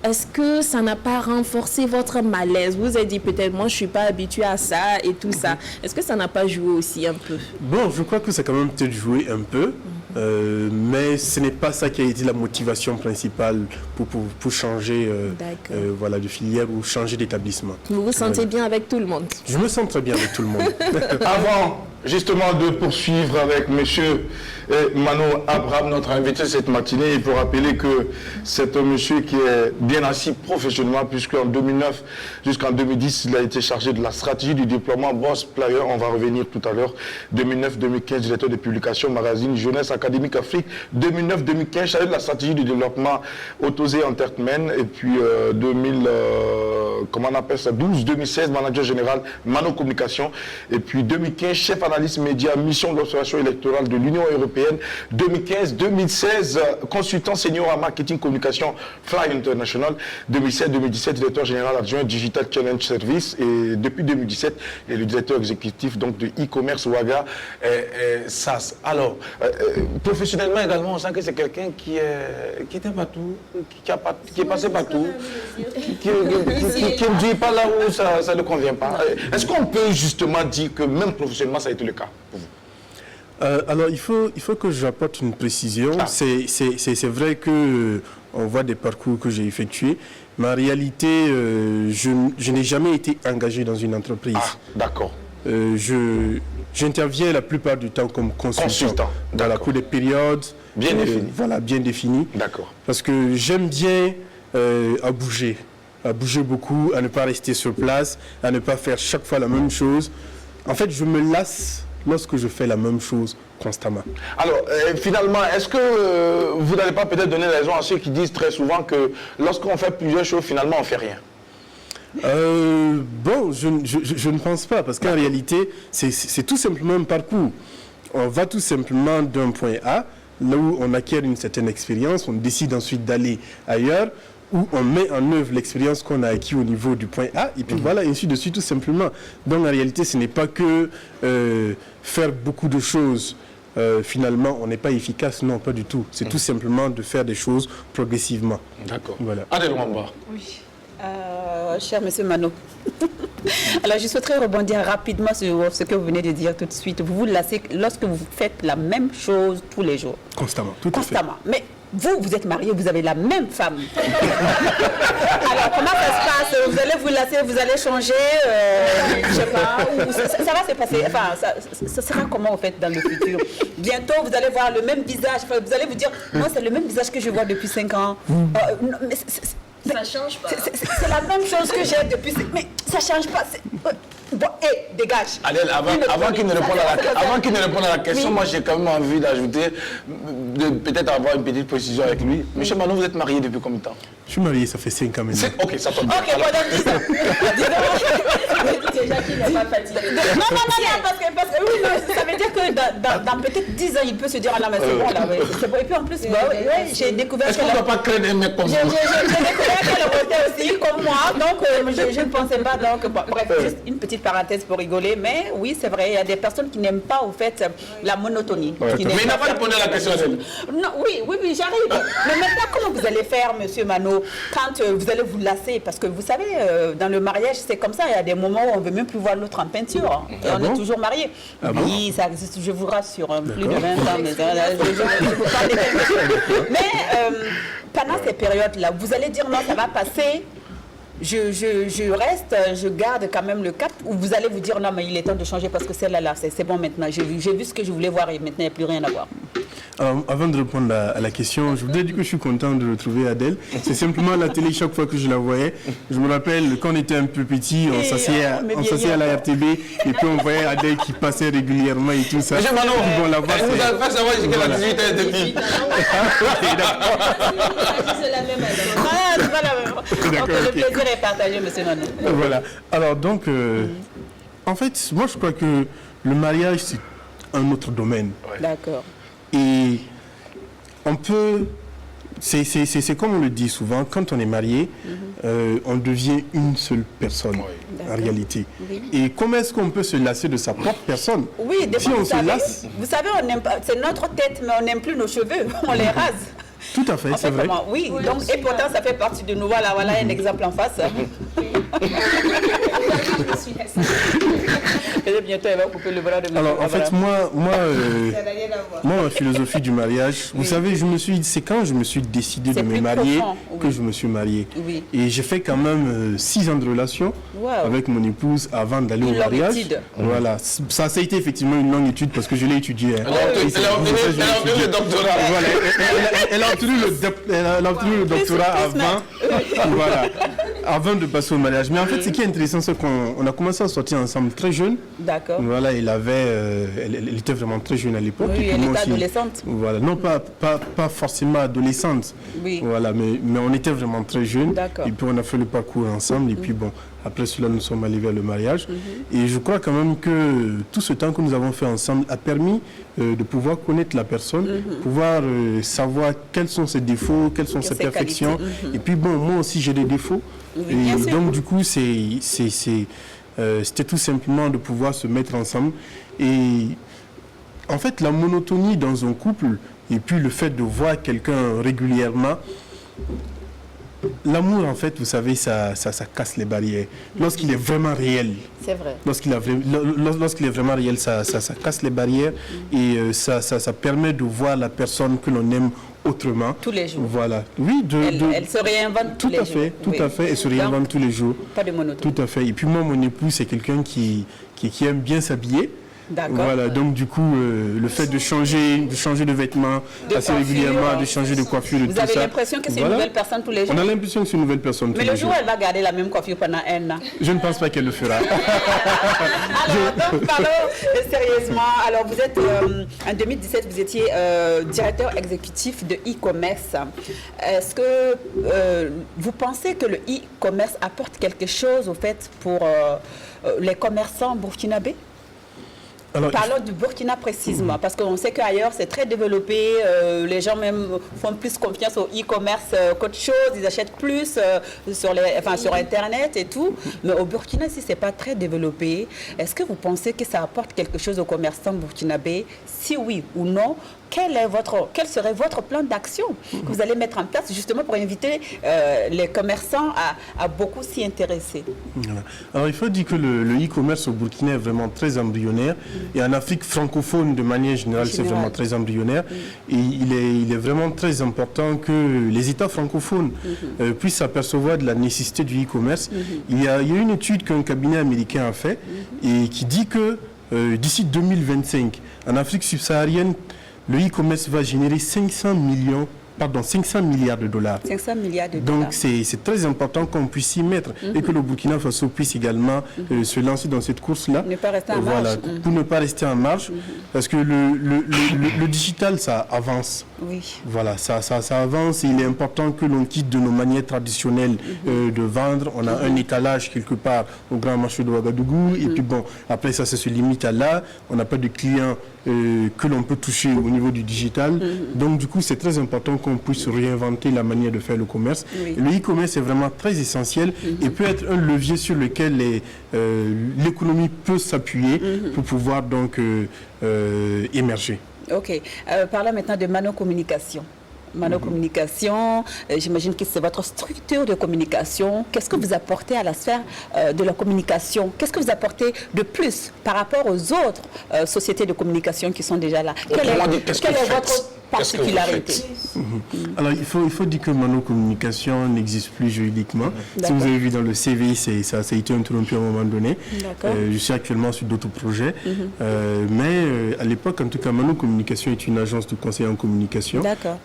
Est-ce que ça n'a pas renforcé votre malaise? Vous avez dit peut-être, moi je suis pas habituée à ça et tout ça. Est-ce que ça n'a pas joué aussi un peu? Bon, je crois que ça a quand même peut-être joué un peu, mais ce n'est pas ça qui a été la motivation principale pour changer voilà, de filière ou changer d'établissement. Vous vous sentez bien avec tout le monde? Je me sens très bien avec tout le monde. Avant justement de poursuivre avec monsieur Mano Abraham, notre invité cette matinée, il faut rappeler que c'est un monsieur qui est bien assis professionnellement, puisqu'en 2009 jusqu'en 2010, il a été chargé de la stratégie du déploiement Boss Player. On va revenir tout à l'heure. 2009-2015, directeur de publication magazine Jeunesse Académique Afrique. 2009-2015, chargé de la stratégie du développement Autosé Entertainment. Et puis 2012-2016, manager général Mano Communication. Et puis 2015, chef analyste journaliste média, mission de l'observation électorale de l'Union européenne 2015-2016, consultant senior en marketing communication Fly International, 2007-2017, directeur général adjoint Digital Challenge Service, et depuis 2017, il est le directeur exécutif donc, de e-commerce Waga SAS. Alors, professionnellement également, on sent que c'est quelqu'un qui était partout, qui est passé partout, qui ne dit pas là où ça ne convient pas. Est-ce qu'on peut justement dire que même professionnellement, ça a été le cas pour vous? Alors, il faut que j'apporte une précision. C'est vrai que on voit des parcours que j'ai effectués, mais en réalité, je n'ai jamais été engagé dans une entreprise. Ah, d'accord. J'interviens la plupart du temps comme consultant. Voilà, pour des périodes bien définies. Voilà, bien définies. D'accord. Parce que j'aime bien à bouger beaucoup, à ne pas rester sur place, à ne pas faire chaque fois la même chose. En fait, je me lasse lorsque je fais la même chose constamment. Alors, finalement, est-ce que vous n'allez pas peut-être donner raison à ceux qui disent très souvent que lorsqu'on fait plusieurs choses, finalement, on ne fait rien? Bon, je ne pense pas, parce qu'en réalité, c'est tout simplement un parcours. On va tout simplement d'un point A, là où on acquiert une certaine expérience, on décide ensuite d'aller ailleurs, où on met en œuvre l'expérience qu'on a acquis au niveau du point A, et puis voilà, ainsi de suite, tout simplement. Donc en réalité, ce n'est pas que faire beaucoup de choses, finalement, on n'est pas efficace, non, pas du tout. C'est tout simplement de faire des choses progressivement. D'accord. Voilà. Adèle Wamba. Oui. Cher monsieur Mano, alors je souhaiterais rebondir rapidement sur ce que vous venez de dire tout de suite. Vous vous lassez lorsque vous faites la même chose tous les jours. Constamment, tout à fait. Constamment. Mais vous êtes marié, vous avez la même femme. Alors comment ça se passe? Vous allez vous lasser, vous allez changer, je sais pas, ou ça va se passer, enfin, ça sera comment en fait dans le futur? Bientôt, vous allez voir le même visage, vous allez vous dire, non, c'est le même visage que je vois depuis 5 ans. Non, mais ça change pas. C'est la même chose que j'ai depuis... Mais ça change pas. Bon, dégage. Adèle, avant qu'il ne réponde à la question, oui. Moi j'ai quand même envie d'ajouter, de peut-être avoir une petite précision avec lui. Monsieur Manon, vous êtes marié depuis combien de temps? Je suis marié, ça fait 5 ans maintenant. Ok, ça tombe bien. Ok, pendant 10 ans. Déjà qu'il n'est pas fatigué. Non, parce que oui, non, ça veut dire que dans peut-être 10 ans, il peut se dire, ah non, mais c'est bon, là, c'est bon. Et puis en plus, j'ai découvert... Est-ce qu'on ne doit pas créer des mecs comme ça? J'ai découvert qu'elle votait aussi, comme moi, donc je ne pensais pas, donc, bref, juste une petite parenthèse pour rigoler, mais oui, c'est vrai, il y a des personnes qui n'aiment pas, au fait, la monotonie. Ouais, mais il n'a pas répondu à la question. Non, oui, j'arrive. Mais maintenant, comment vous allez faire, monsieur Mano, quand vous allez vous lasser? Parce que vous savez, dans le mariage, c'est comme ça, il y a des moments où on ne veut même plus voir l'autre en peinture. Et on est toujours mariés. Oui, ça existe, je vous rassure, plus de 20 ans, mais je ne peux pas dire quelque chose. Mais pendant ces périodes-là, vous allez dire non, ça va passer. Je reste, je garde quand même le cap, ou vous allez vous dire non mais il est temps de changer parce que celle-là, c'est bon maintenant, j'ai vu ce que je voulais voir et maintenant il n'y a plus rien à voir. Alors, avant de répondre à la question, je voudrais dire que je suis content de retrouver Adèle. C'est simplement à la télé, chaque fois que je la voyais, je me rappelle quand on était un peu petit, on s'asseyait à la RTB et puis on voyait Adèle qui passait régulièrement et tout ça. Monsieur Manon, bon, la voix, vous n'avez pas savoir qu'elle a 18 ans depuis. C'est la même Adèle. Ah, c'est pas la même. Donc le plaisir est partagé, monsieur Manon. Voilà. Alors donc, en fait, moi je crois que le mariage c'est un autre domaine. D'accord. Et on peut, c'est comme on le dit souvent, quand on est marié, on devient une seule personne, en réalité. Oui. Et comment est-ce qu'on peut se lasser de sa propre personne? Oui, des si fois, on se lasse... Vous savez, c'est notre tête, mais on n'aime plus nos cheveux, on les rase. Tout à fait, c'est vrai. Oui, donc, et pourtant ça fait partie de nous. Voilà un exemple en face. Et bientôt, elle va couper le bras de mes. Alors, en fait, moi, ma philosophie du mariage, vous savez, c'est quand je me suis décidé de me marier que je me suis marié. Oui. Et j'ai fait quand même 6 ans de relation avec mon épouse avant d'aller au mariage. Voilà, ça a été effectivement une longue étude parce que je l'ai étudié. Elle a obtenu le doctorat. Elle a obtenu le doctorat avant de passer au mariage. Mais en fait, ce qui est intéressant, c'est qu'on a commencé à sortir ensemble très jeune. D'accord. Voilà, elle était vraiment très jeune à l'époque. Oui, elle était adolescente. Voilà, non pas forcément adolescente. Oui. Voilà, mais on était vraiment très jeunes. D'accord. Et puis on a fait le parcours ensemble. Et puis bon, Après cela, nous sommes allés vers le mariage. Et je crois quand même que tout ce temps que nous avons fait ensemble a permis de pouvoir connaître la personne, pouvoir savoir quels sont ses défauts, quelles sont ses perfections. Et puis bon, moi aussi j'ai des défauts. Et donc du coup, c'était tout simplement de pouvoir se mettre ensemble. Et en fait, la monotonie dans un couple, et puis le fait de voir quelqu'un régulièrement, l'amour, en fait, vous savez, ça casse les barrières. Lorsqu'il est vraiment réel. C'est vrai. Lorsqu'il est vraiment réel, ça casse les barrières et ça permet de voir la personne que l'on aime autrement. Tous les jours. Voilà. Oui, elle se réinvente tous les jours. Tout à fait, elle se réinvente tous les jours. Pas de monotonie. Tout à fait. Et puis moi, mon époux, c'est quelqu'un qui aime bien s'habiller. D'accord. Voilà, donc du coup, le fait de changer de vêtements assez régulièrement, de changer de coiffure, Vous avez l'impression que c'est une nouvelle personne tous les jours? On a l'impression que c'est une nouvelle personne tous les jours. Mais le jour où elle va garder la même coiffure pendant un an? Je ne pense pas qu'elle le fera. Alors, donc, parlons sérieusement. Alors, vous êtes, en 2017, vous étiez directeur exécutif de e-commerce. Est-ce que vous pensez que le e-commerce apporte quelque chose, au fait, pour les commerçants burkinabés? Alors, parlons du Burkina précisément, parce qu'on sait qu'ailleurs c'est très développé, les gens même font plus confiance au e-commerce qu'autre chose, ils achètent plus sur Internet et tout, mais au Burkina, si ce n'est pas très développé, est-ce que vous pensez que ça apporte quelque chose aux commerçants burkinabés? Si oui ou non, quel serait votre plan d'action que vous allez mettre en place justement pour inviter les commerçants à beaucoup s'y intéresser? Voilà. Alors il faut dire que le e-commerce au Burkina est vraiment très embryonnaire et en Afrique francophone de manière générale c'est vraiment très embryonnaire et il est vraiment très important que les États francophones puissent s'apercevoir de la nécessité du e-commerce. Il y a une étude qu'un cabinet américain a fait et qui dit que d'ici 2025 en Afrique subsaharienne le e-commerce va générer 500 milliards de dollars. 500 milliards de dollars. Donc c'est très important qu'on puisse s'y mettre et que le Burkina Faso puisse également se lancer dans cette course-là. Ne pas rester en marge. Pour ne pas rester en marge. Parce que le digital, ça avance. Oui. Voilà, ça avance et il est important que l'on quitte de nos manières traditionnelles de vendre. On a un étalage quelque part au grand marché de Ouagadougou et puis bon, après ça se limite à là. On n'a pas de clients que l'on peut toucher au niveau du digital. Donc du coup, c'est très important qu'on puisse réinventer la manière de faire le commerce. Le e-commerce est vraiment très essentiel et peut être un levier sur lequel l'économie peut s'appuyer pour pouvoir donc émerger. Ok. Parlons maintenant de Mano Communication. Mano Communication, j'imagine que c'est votre structure de communication. Qu'est-ce que vous apportez à la sphère de la communication? Qu'est-ce que vous apportez de plus par rapport aux autres sociétés de communication qui sont déjà là? Quelle est votre particularité? Alors, il faut dire que Mano Communication n'existe plus juridiquement. Si vous avez vu dans le CV, ça a été interrompu à un moment donné. Je suis actuellement sur d'autres projets. Mais à l'époque, en tout cas, Mano Communication est une agence de conseil en communication.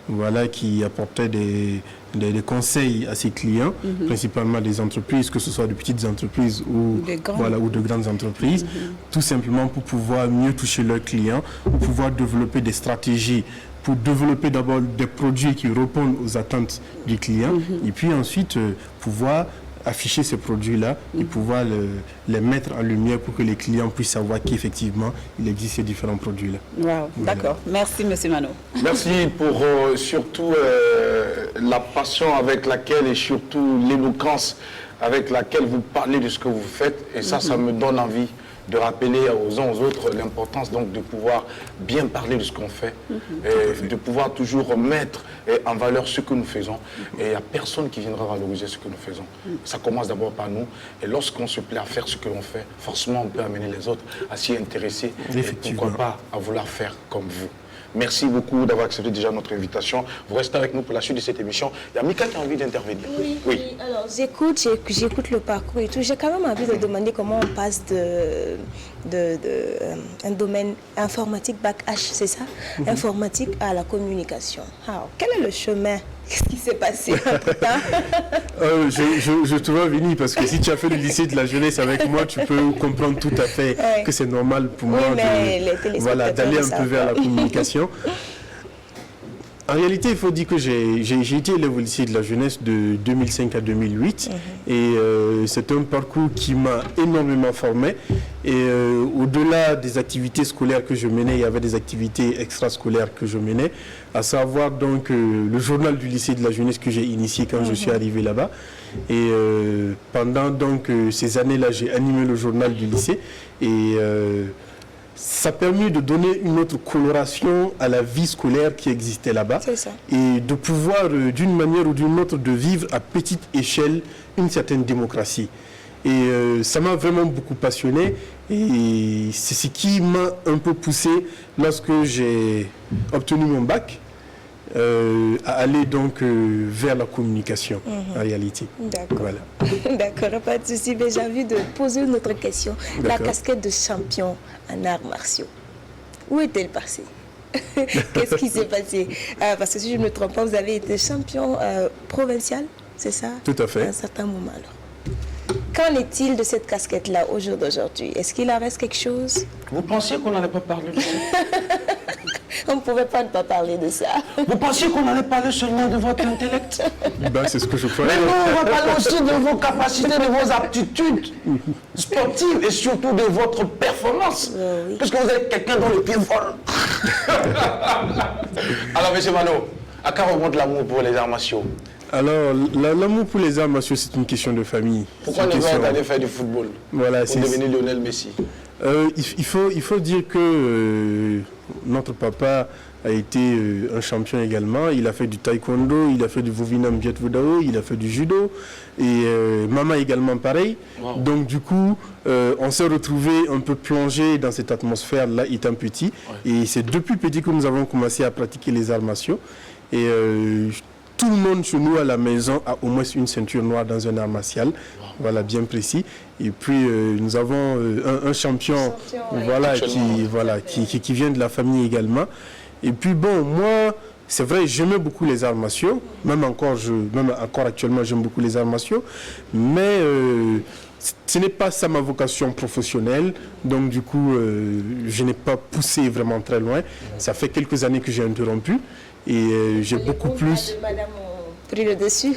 Voilà, qui apportait des conseils à ses clients, principalement des entreprises, que ce soit de petites entreprises ou de grandes entreprises, tout simplement pour pouvoir mieux toucher leurs clients, pour pouvoir développer des stratégies, pour développer d'abord des produits qui répondent aux attentes du client, et puis ensuite pouvoir afficher ces produits-là et pouvoir les mettre en lumière pour que les clients puissent savoir qu'effectivement, il existe ces différents produits-là. Wow. D'accord. Merci, M. Mano. Merci pour surtout la passion avec laquelle et surtout l'éloquence avec laquelle vous parlez de ce que vous faites. Et ça me donne envie de rappeler aux uns aux autres l'importance donc de pouvoir bien parler de ce qu'on fait, et de pouvoir toujours mettre en valeur ce que nous faisons. Et il n'y a personne qui viendra valoriser ce que nous faisons. Ça commence d'abord par nous. Et lorsqu'on se plaît à faire ce que l'on fait, forcément on peut amener les autres à s'y intéresser. Et pourquoi pas à vouloir faire comme vous. Merci beaucoup d'avoir accepté déjà notre invitation. Vous restez avec nous pour la suite de cette émission. Il y a Mika qui a envie d'intervenir. Oui. Alors, j'écoute le parcours et tout. J'ai quand même envie de demander comment on passe un domaine informatique, bac H, c'est ça? Informatique à la communication. Quel est le chemin? Qu'est-ce qui s'est passé entre-temps? Je te vois venir parce que si tu as fait le lycée de la jeunesse avec moi, tu peux comprendre tout à fait que c'est normal pour moi d'aller un peu vers la communication. En réalité, il faut dire que j'ai été élève au lycée de la jeunesse de 2005 à 2008 et c'est un parcours qui m'a énormément formé et au-delà des activités scolaires que je menais, il y avait des activités extrascolaires que je menais, à savoir donc le journal du lycée de la jeunesse que j'ai initié quand je suis arrivé là-bas et pendant donc ces années-là, j'ai animé le journal du lycée et ça a permis de donner une autre coloration à la vie scolaire qui existait là-bas et de pouvoir, d'une manière ou d'une autre, de vivre à petite échelle une certaine démocratie. Et ça m'a vraiment beaucoup passionné et c'est ce qui m'a un peu poussé lorsque j'ai obtenu mon bac. À aller donc vers la communication en réalité. D'accord. Voilà. D'accord, pas de souci. Mais j'ai envie de poser une autre question. La casquette de champion en arts martiaux, où est-elle passée? Qu'est-ce qui s'est passé? Parce que si je ne me trompe pas, vous avez été champion provincial, c'est ça? Tout à fait. À un certain moment alors. Qu'en est-il de cette casquette-là au jour d'aujourd'hui? Est-ce qu'il en reste quelque chose? Vous pensiez qu'on n'allait pas parler de ça? On ne pouvait pas ne pas parler de ça. Vous pensiez qu'on allait parler seulement de votre intellect? Ben, c'est ce que je croyais. Mais non, on va parler aussi de vos capacités, de vos aptitudes sportives et surtout de votre performance. Oui. Parce que vous êtes quelqu'un dont le pied vole. Alors, M. Mano, à quoi remonte l'amour pour les arts martiaux? Alors, l'amour pour les arts martiaux, c'est une question de famille. Pourquoi ne pas aller faire du football voilà, pour devenir Lionel Messi? Il faut dire que notre papa a été un champion également. Il a fait du taekwondo, il a fait du Vovinam Viet Vodao, il a fait du judo. Et maman également pareil. Wow. Donc du coup, on s'est retrouvés un peu plongés dans cette atmosphère-là étant petit. Ouais. Et c'est depuis petit que nous avons commencé à pratiquer les arts martiaux. Et tout le monde chez nous à la maison a au moins une ceinture noire dans un art martial. Wow. Voilà, bien précis. Et puis nous avons un champion voilà, qui vient de la famille également. Et puis bon, moi, c'est vrai, j'aimais beaucoup les arts martiaux. Même encore actuellement, j'aime beaucoup les arts martiaux. Mais ce n'est pas ça ma vocation professionnelle. Donc du coup, je n'ai pas poussé vraiment très loin. Ça fait quelques années que j'ai interrompu. Et j'ai beaucoup plus... Pris le dessus.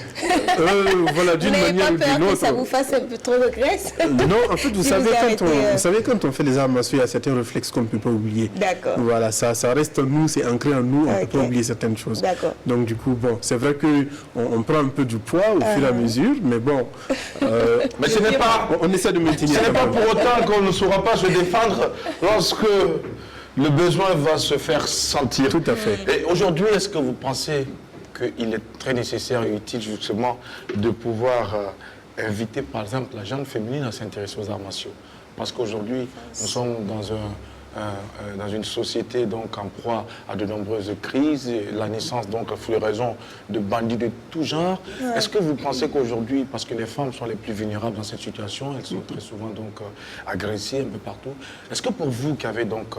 Voilà, d'une manière ou d'une autre. Que ça vous fasse un peu trop de graisse? Non, en fait, vous savez, quand on fait les arts martiaux, il y a certains réflexes qu'on ne peut pas oublier. D'accord. Voilà, ça reste en nous, c'est ancré en nous, on ne peut pas oublier certaines choses. D'accord. Donc, du coup, bon, c'est vrai qu'on prend un peu du poids au fur et à mesure, mais bon. Mais ce n'est pas. On essaie de maintenir. Ce n'est pas pour autant qu'on ne saura pas se défendre lorsque le besoin va se faire sentir. Tout à fait. Et aujourd'hui, est-ce que vous pensez qu'il est très nécessaire et utile justement de pouvoir inviter par exemple la jeune féminine à s'intéresser aux arts martiaux? Parce qu'aujourd'hui, nous sommes dans une société donc en proie à de nombreuses crises, la naissance donc à floraison de bandits de tout genre. Ouais. Est-ce que vous pensez qu'aujourd'hui, parce que les femmes sont les plus vulnérables dans cette situation, elles sont très souvent donc agressées un peu partout, est-ce que pour vous qui avez donc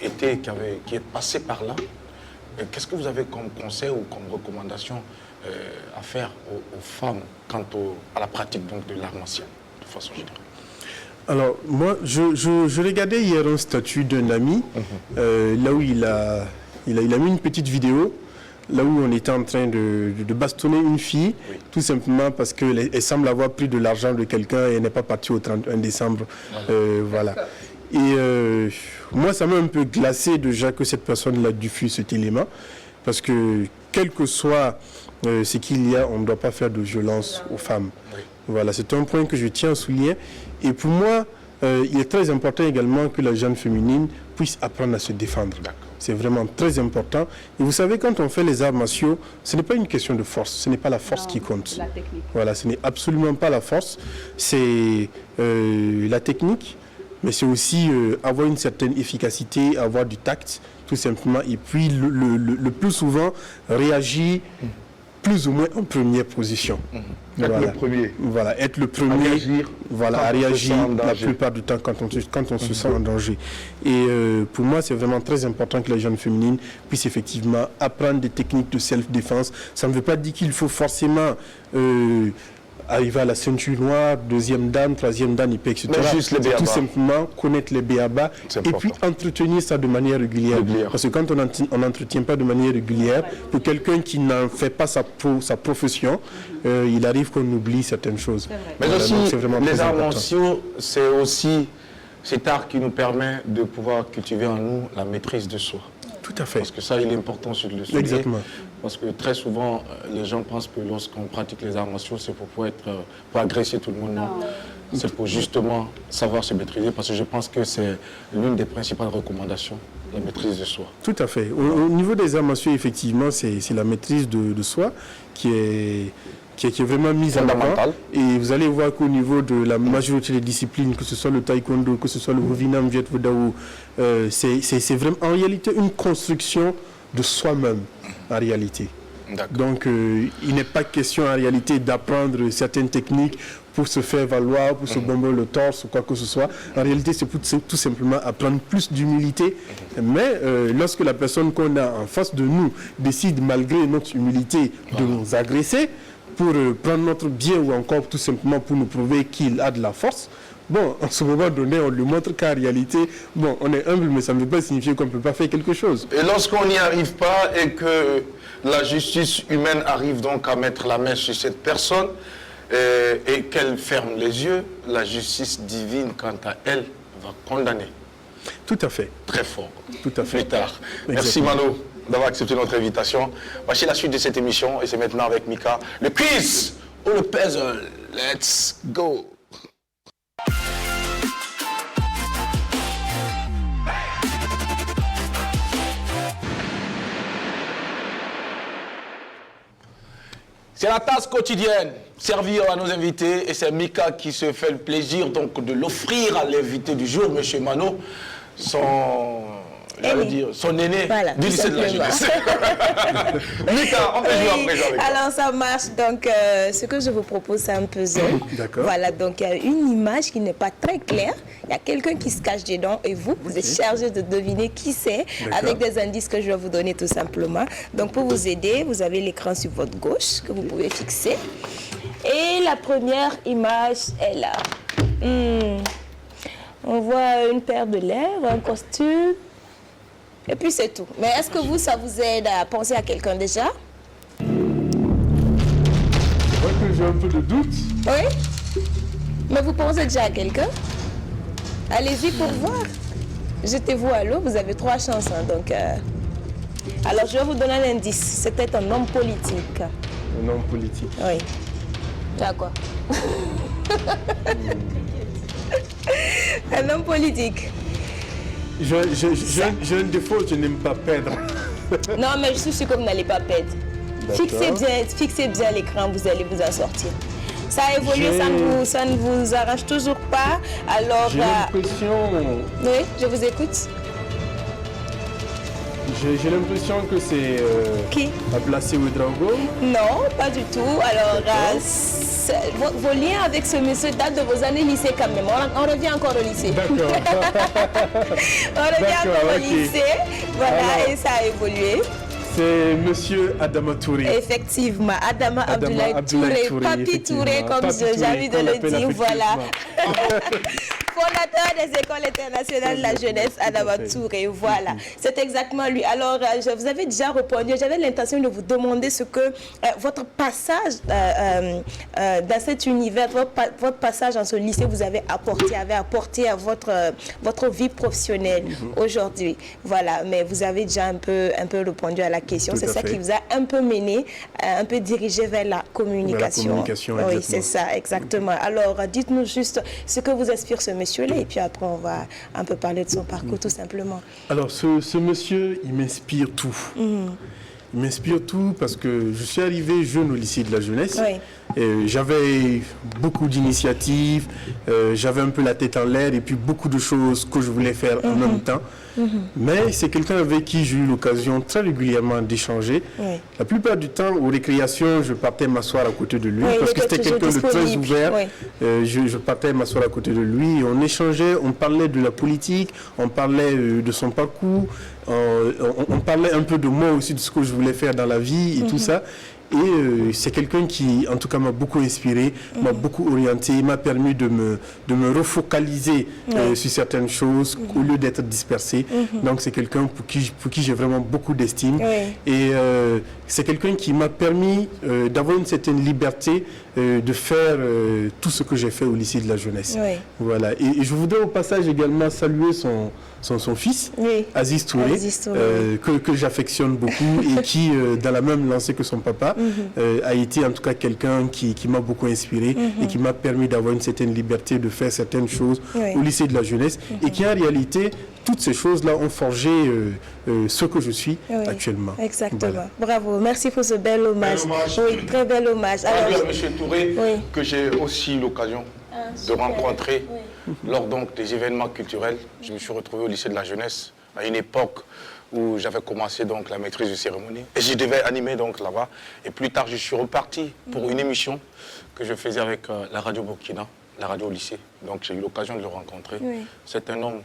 qui êtes passé par là, qu'est-ce que vous avez comme conseil ou comme recommandation à faire aux femmes quant à la pratique donc, de l'art martial, de façon générale? Alors, moi, je regardais hier un statut d'un ami, là où il a mis une petite vidéo, là où on était en train de bastonner une fille, tout simplement parce qu'elle semble avoir pris de l'argent de quelqu'un et elle n'est pas partie au 31 décembre. Voilà. Et moi, ça m'a un peu glacé déjà que cette personne-là diffuse cet élément, parce que quel que soit ce qu'il y a, on ne doit pas faire de violence aux femmes. Oui. Voilà, c'est un point que je tiens à souligner. Et pour moi, il est très important également que la jeune féminine puisse apprendre à se défendre. C'est vraiment très important. Et vous savez, quand on fait les arts martiaux, ce n'est pas une question de force, ce n'est pas la force qui compte. La technique. Voilà, ce n'est absolument pas la force, c'est la technique. Mais c'est aussi avoir une certaine efficacité, avoir du tact, tout simplement. Et puis, le plus souvent, réagir plus ou moins en première position. Être le premier. Voilà, être le premier. À réagir la plupart du temps quand on se sent en danger. Et pour moi, c'est vraiment très important que les jeunes féminines puissent effectivement apprendre des techniques de self-défense. Ça ne veut pas dire qu'il faut forcément arriver à la ceinture noire, deuxième dan, troisième dan, etc. Mais juste les b.a.-ba. Tout simplement connaître les b.a.-ba et puis entretenir ça de manière régulière. Parce que quand on n'entretient pas de manière régulière, pour quelqu'un qui n'en fait pas sa profession, il arrive qu'on oublie certaines choses. Mais Voilà, aussi, donc c'est vraiment les très arts important. martiaux, c'est aussi cet art qui nous permet de pouvoir cultiver en nous la maîtrise de soi. Tout à fait. Parce que ça, il est important sur le sujet. Exactement. Parce que très souvent, les gens pensent que lorsqu'on pratique les arts martiaux, c'est pour agresser tout le monde. Non. C'est pour justement savoir se maîtriser, parce que je pense que c'est l'une des principales recommandations, la maîtrise de soi. Tout à fait. Au niveau des arts martiaux, effectivement, c'est la maîtrise de soi qui est vraiment mise en avant. Et vous allez voir qu'au niveau de la majorité des disciplines, que ce soit le taekwondo, que ce soit le Rovinam, Viet Vo Dao, c'est vraiment en réalité une construction de soi-même, en réalité. Donc, il n'est pas question en réalité d'apprendre certaines techniques pour se faire valoir, pour se bomber le torse ou quoi que ce soit. En réalité, c'est pour tout simplement apprendre plus d'humilité. Mais lorsque la personne qu'on a en face de nous décide, malgré notre humilité, de nous agresser, pour prendre notre bien ou encore tout simplement pour nous prouver qu'il a de la force, bon, en ce moment donné, on lui montre qu'en réalité, bon, on est humble, mais ça ne veut pas signifier qu'on ne peut pas faire quelque chose. Et lorsqu'on n'y arrive pas et que la justice humaine arrive donc à mettre la main sur cette personne et qu'elle ferme les yeux, la justice divine, quant à elle, va condamner. Tout à fait. Très fort. Tout à fait. Plus tard. Exactement. Merci Mano d'avoir accepté notre invitation. Voici la suite de cette émission et c'est maintenant avec Mika. Le quiz ou le puzzle. Let's go. C'est la tasse quotidienne servie à nos invités et c'est Mika qui se fait le plaisir donc de l'offrir à l'invité du jour, M. Mano, son aîné Voilà, du lycée de la jeunesse. Mika, on peut jouer à présent avec toi. Alors ça marche, donc ce que je vous propose c'est un puzzle. D'accord. Voilà, donc il y a une image qui n'est pas très claire, il y a quelqu'un qui se cache dedans et vous êtes chargé de deviner qui c'est avec des indices que je vais vous donner tout simplement. Donc pour vous aider, vous avez l'écran sur votre gauche que vous pouvez fixer. Et la première image est là. On voit une paire de lèvres, un costume. Et puis c'est tout. Mais est-ce que ça vous aide à penser à quelqu'un déjà? Je vois que j'ai un peu de doute. Oui? Mais vous pensez déjà à quelqu'un? Allez-y pour voir. Jetez-vous à l'eau, vous avez 3 chances. Hein, donc, alors je vais vous donner un indice. C'était un homme politique. Un homme politique. Oui. D'accord. Un homme politique. J'ai un défaut, je n'aime pas perdre. Non, mais je suis sûre que vous n'allez pas perdre. Fixez bien l'écran, vous allez vous en sortir. Ça a évolué, ça ne vous arrache toujours pas. Alors, j'ai l'impression... Oui, je vous écoute. J'ai l'impression que c'est... Qui? Ablacé Ouedraogo. Non, pas du tout. Alors, vos liens avec ce monsieur datent de vos années lycée quand même. On revient encore au lycée. D'accord. On revient encore au lycée. Voilà, alors, et ça a évolué. C'est monsieur Adama Touré. Effectivement, Adama Abdoulaye Touré, Papi Touré, comme j'ai envie de le dire, voilà. Fondateur des écoles internationales de la jeunesse, Adama Touré, voilà. C'est exactement lui. Alors, vous avez déjà répondu, j'avais l'intention de vous demander ce que votre passage dans cet univers, votre passage dans ce lycée vous avait apporté à votre vie professionnelle aujourd'hui. Voilà, mais vous avez déjà un peu répondu à la question. C'est ça qui vous a un peu mené, un peu dirigé vers la communication. Vers la communication, oui, c'est ça, exactement. Alors, dites-nous juste ce que vous inspire ce monsieur-là et puis après, on va un peu parler de son parcours, tout simplement. Alors, ce monsieur, il m'inspire tout. Il m'inspire tout parce que je suis arrivé jeune au lycée de la jeunesse. Oui. J'avais beaucoup d'initiatives, j'avais un peu la tête en l'air et puis beaucoup de choses que je voulais faire en même temps. Mais c'est quelqu'un avec qui j'ai eu l'occasion très régulièrement d'échanger. Oui. La plupart du temps, aux récréations, je partais m'asseoir à côté de lui parce que c'était toujours quelqu'un de très disponible. ouvert. Oui. Je partais m'asseoir à côté de lui, on échangeait, on parlait de la politique, on parlait de son parcours, on parlait un peu de moi aussi, de ce que je voulais faire dans la vie et tout ça. Et c'est quelqu'un qui, en tout cas, m'a beaucoup inspiré, m'a beaucoup orienté, m'a permis de me refocaliser sur certaines choses au lieu d'être dispersé. Donc c'est quelqu'un pour qui j'ai vraiment beaucoup d'estime. Et c'est quelqu'un qui m'a permis d'avoir une certaine liberté de faire tout ce que j'ai fait au lycée de la jeunesse. Voilà. Et je voudrais au passage également saluer son fils, Aziz Touré, que j'affectionne beaucoup et qui, dans la même lancée que son papa, a été en tout cas quelqu'un qui m'a beaucoup inspiré et qui m'a permis d'avoir une certaine liberté de faire certaines choses au lycée de la jeunesse et qui en réalité, toutes ces choses-là ont forgé ce que je suis actuellement. Exactement. Voilà. Bravo. Merci pour ce bel hommage. Oui, très bel hommage. Alors, M. Touré, que j'ai aussi l'occasion de rencontrer lors donc des événements culturels. Je me suis retrouvé au lycée de la jeunesse à une époque où j'avais commencé donc la maîtrise de cérémonie et je devais animer donc là-bas. Et plus tard, je suis reparti pour une émission que je faisais avec la radio Burkina, la radio au lycée. Donc j'ai eu l'occasion de le rencontrer. C'est un homme,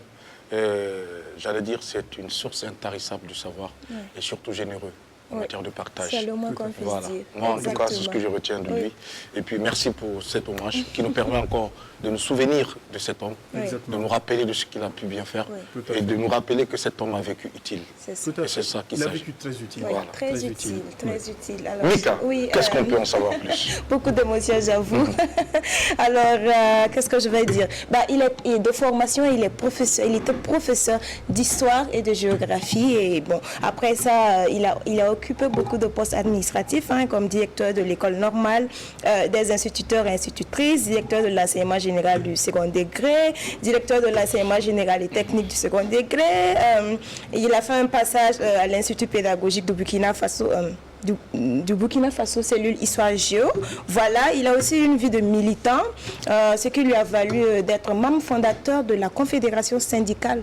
j'allais dire, c'est une source intarissable de savoir et surtout généreux en matière de partage. C'est le moins qu'on puisse dire. Moi, en tout cas, c'est ce que je retiens de lui. Et puis, merci pour cet hommage qui nous permet encore de nous souvenir de cet homme, de nous rappeler de ce qu'il a pu bien faire et de nous rappeler que cet homme a vécu utile. C'est ça. Et c'est ça qu'il Il a s'agit. vécu très utile. Voilà. Très utile. Alors, Mika, qu'est-ce qu'on peut en savoir plus? Beaucoup d'émotions, j'avoue. Alors, qu'est-ce que je vais dire? De formation, il était professeur d'histoire et de géographie. Et bon, après ça, il a occupé beaucoup de postes administratifs, comme directeur de l'école normale, des instituteurs et institutrices, directeur de l'enseignement général du second degré, directeur de l'enseignement général et technique du second degré. Il a fait un passage à l'Institut pédagogique du Burkina Faso. Du Burkina Faso, cellule Histoire Géo. Voilà, il a aussi une vie de militant, ce qui lui a valu d'être membre fondateur de la Confédération syndicale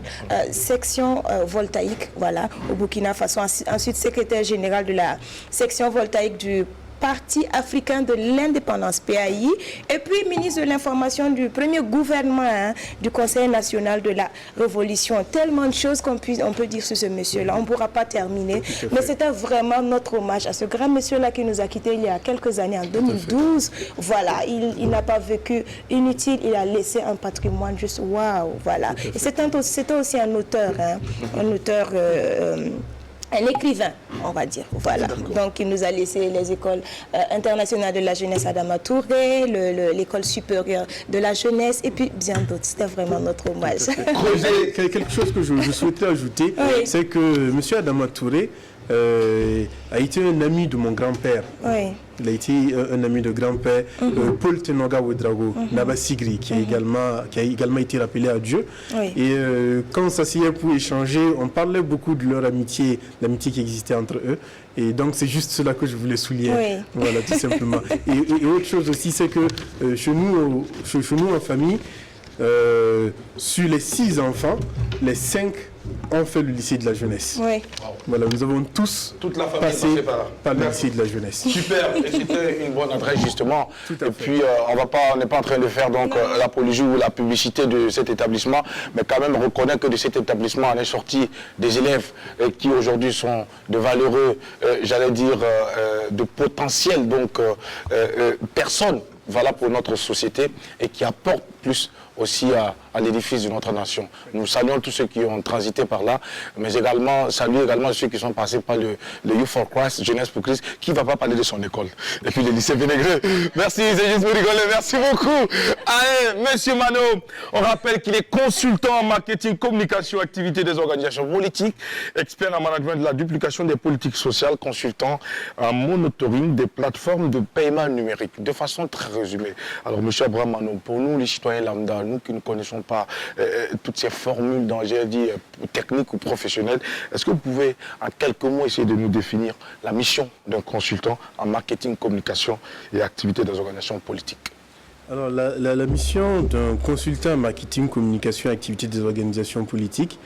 section voltaïque, voilà, au Burkina Faso. Ensuite, secrétaire général de la section voltaïque du Parti africain de l'indépendance, PAI, et puis ministre de l'information du premier gouvernement du Conseil national de la Révolution. Tellement de choses qu'on peut dire sur ce monsieur-là. On ne pourra pas terminer. Mais c'était vraiment notre hommage à ce grand monsieur-là qui nous a quittés il y a quelques années, en 2012. Voilà, il n'a pas vécu inutile, il a laissé un patrimoine juste waouh. Voilà. Et c'était aussi un auteur, un écrivain, on va dire. Voilà. Donc, il nous a laissé les écoles internationales de la jeunesse Adama Touré, l'école supérieure de la jeunesse, et puis bien d'autres. C'était vraiment notre hommage. Quelque chose que je souhaitais ajouter, c'est que M. Adama Touré a été un ami de mon grand-père. Il a été un ami de grand-père, Paul Tenoga Ouedraogo, Naba Sigri, qui a également été rappelé à Dieu. Et quand on s'asseyait pour échanger, on parlait beaucoup de leur amitié, l'amitié qui existait entre eux. Et donc c'est juste cela que je voulais souligner. Voilà, tout simplement. Et autre chose aussi, c'est que chez nous en famille, sur les 6 enfants, les 5 ont fait le lycée de la jeunesse. Voilà, nous avons tous passé par le lycée de la jeunesse. Super, et c'était une bonne adresse justement. Et puis on n'est pas en train de faire donc l'apologie ou la publicité de cet établissement, mais quand même reconnaître que de cet établissement on est sorti des élèves qui aujourd'hui sont de valeureux, j'allais dire, de potentiels personnes, voilà, pour notre société et qui apportent plus aussi à l'édifice de notre nation. Nous saluons tous ceux qui ont transité par là, mais également saluer également ceux qui sont passés par le Youth for Christ, Jeunesse pour Christ, qui ne va pas parler de son école. Et puis le lycée Vénégré. Merci, c'est juste pour rigoler. Merci beaucoup. Allez, Monsieur Mano, on rappelle qu'il est consultant en marketing, communication, activité des organisations politiques, expert en management de la duplication des politiques sociales, consultant en monitoring des plateformes de paiement numérique. De façon très résumée. Alors, Monsieur Abraham Mano, pour nous, les citoyens lambda, nous qui ne connaissons pas toutes ces formules dont j'ai dit techniques ou professionnelles, est-ce que vous pouvez en quelques mots essayer de nous définir la mission d'un consultant en marketing, communication et activité des organisations politiques? Alors la mission d'un consultant en marketing, communication et activité des organisations politiques,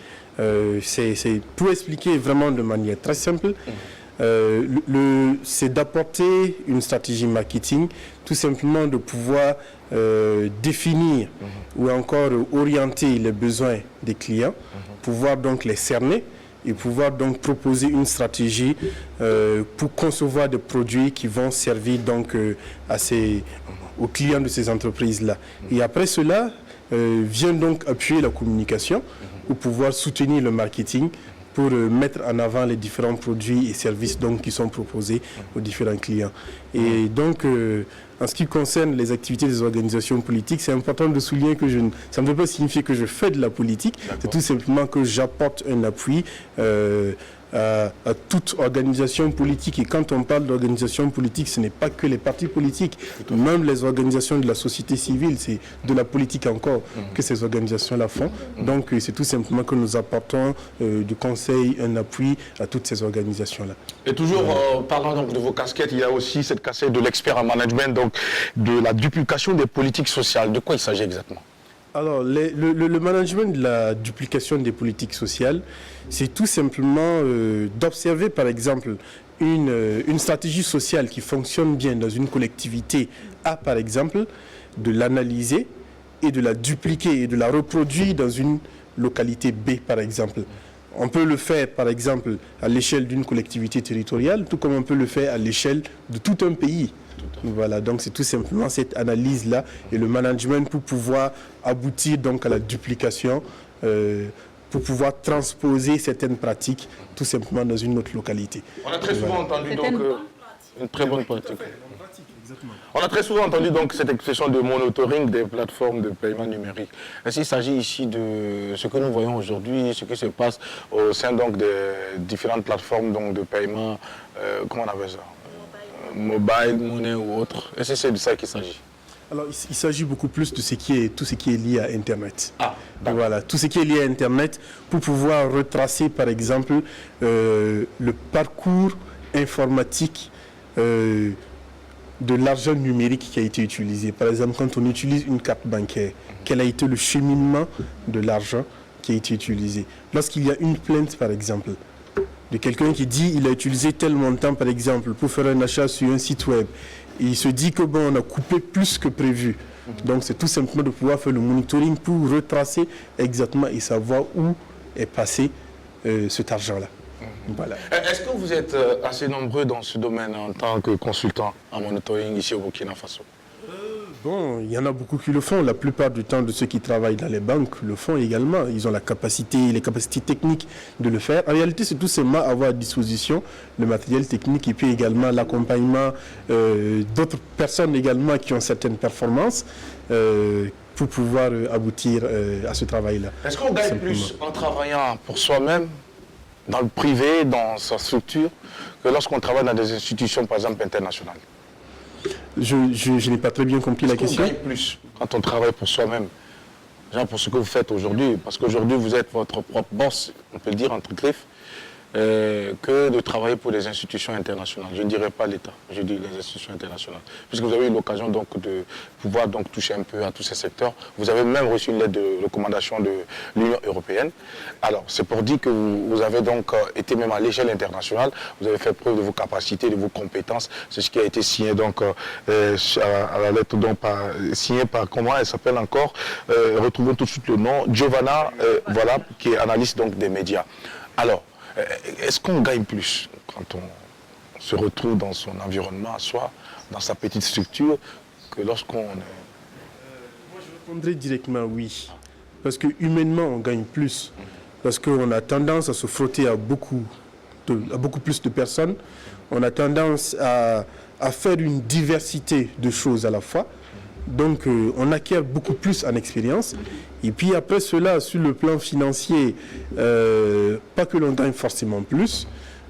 c'est pour expliquer vraiment de manière très simple. C'est d'apporter une stratégie marketing, tout simplement de pouvoir définir ou encore orienter les besoins des clients, pouvoir donc les cerner et pouvoir donc proposer une stratégie pour concevoir des produits qui vont servir donc aux clients de ces entreprises-là. Et après cela, vient donc appuyer la communication pour pouvoir soutenir le marketing, pour mettre en avant les différents produits et services donc, qui sont proposés aux différents clients. Et donc, en ce qui concerne les activités des organisations politiques, c'est important de souligner que ça ne veut pas signifier que je fais de la politique, c'est tout simplement que j'apporte un appui à toute organisation politique. Et quand on parle d'organisation politique, ce n'est pas que les partis politiques, même les organisations de la société civile, c'est de la politique encore que ces organisations-là font. Donc c'est tout simplement que nous apportons du conseil, un appui à toutes ces organisations-là. Et toujours parlant donc de vos casquettes, il y a aussi cette casquette de l'expert en management, donc de la duplication des politiques sociales. De quoi il s'agit exactement? Alors, le management de la duplication des politiques sociales, c'est tout simplement d'observer, par exemple, une stratégie sociale qui fonctionne bien dans une collectivité A, par exemple, de l'analyser et de la dupliquer et de la reproduire dans une localité B, par exemple. On peut le faire, par exemple, à l'échelle d'une collectivité territoriale, tout comme on peut le faire à l'échelle de tout un pays. Voilà, donc c'est tout simplement cette analyse-là et le management pour pouvoir aboutir donc à la duplication, pour pouvoir transposer certaines pratiques tout simplement dans une autre localité. On a très souvent entendu donc une très bonne pratique. On a très souvent entendu donc cette expression de monitoring des plateformes de paiement numérique. Est-ce qu'il s'agit ici de ce que nous voyons aujourd'hui, ce qui se passe au sein donc des différentes plateformes donc de paiement, comment on appelle ça? Mobile, monnaie ou autre. Est-ce que c'est de ça qu'il s'agit? Alors, il s'agit beaucoup plus de tout ce qui est lié à Internet. Ah, voilà, tout ce qui est lié à Internet pour pouvoir retracer, par exemple, le parcours informatique de l'argent numérique qui a été utilisé. Par exemple, quand on utilise une carte bancaire, quel a été le cheminement de l'argent qui a été utilisé? Lorsqu'il y a une plainte, par exemple, de quelqu'un qui dit il a utilisé tel montant, par exemple, pour faire un achat sur un site web, et il se dit que bon, on a coupé plus que prévu. Donc c'est tout simplement de pouvoir faire le monitoring pour retracer exactement et savoir où est passé cet argent-là. Voilà. Est-ce que vous êtes assez nombreux dans ce domaine en tant que consultant en monitoring ici au Burkina Faso? Bon, il y en a beaucoup qui le font. La plupart du temps de ceux qui travaillent dans les banques le font également. Ils ont les capacités techniques de le faire. En réalité, c'est tout simplement avoir à disposition le matériel technique et puis également l'accompagnement d'autres personnes également qui ont certaines performances pour pouvoir aboutir à ce travail-là. Est-ce qu'on gagne plus en travaillant pour soi-même, dans le privé, dans sa structure, que lorsqu'on travaille dans des institutions, par exemple, internationales? Je n'ai pas très bien compris la question. Est-ce qu'on gagne plus quand on travaille pour soi-même, genre pour ce que vous faites aujourd'hui? Parce qu'aujourd'hui, vous êtes votre propre boss, on peut le dire entre griffes, que de travailler pour des institutions internationales. Je ne dirais pas l'État, je dis les institutions internationales. Puisque vous avez eu l'occasion donc de pouvoir donc toucher un peu à tous ces secteurs. Vous avez même reçu une lettre de recommandation de l'Union européenne. Alors, c'est pour dire que vous avez donc été même à l'échelle internationale. Vous avez fait preuve de vos capacités, de vos compétences. C'est ce qui a été signé donc à la lettre donc signée par, comment elle s'appelle encore, retrouvons tout de suite le nom, Giovanna, voilà, qui est analyste donc des médias. Alors, est-ce qu'on gagne plus quand on se retrouve dans son environnement, soit dans sa petite structure, que lorsqu'on... Moi, je répondrais directement oui. Parce que humainement, on gagne plus. Parce qu'on a tendance à se frotter à beaucoup plus de personnes. On a tendance à faire une diversité de choses à la fois. Donc, on acquiert beaucoup plus en expérience. Et puis après cela, sur le plan financier, pas que l'on gagne forcément plus,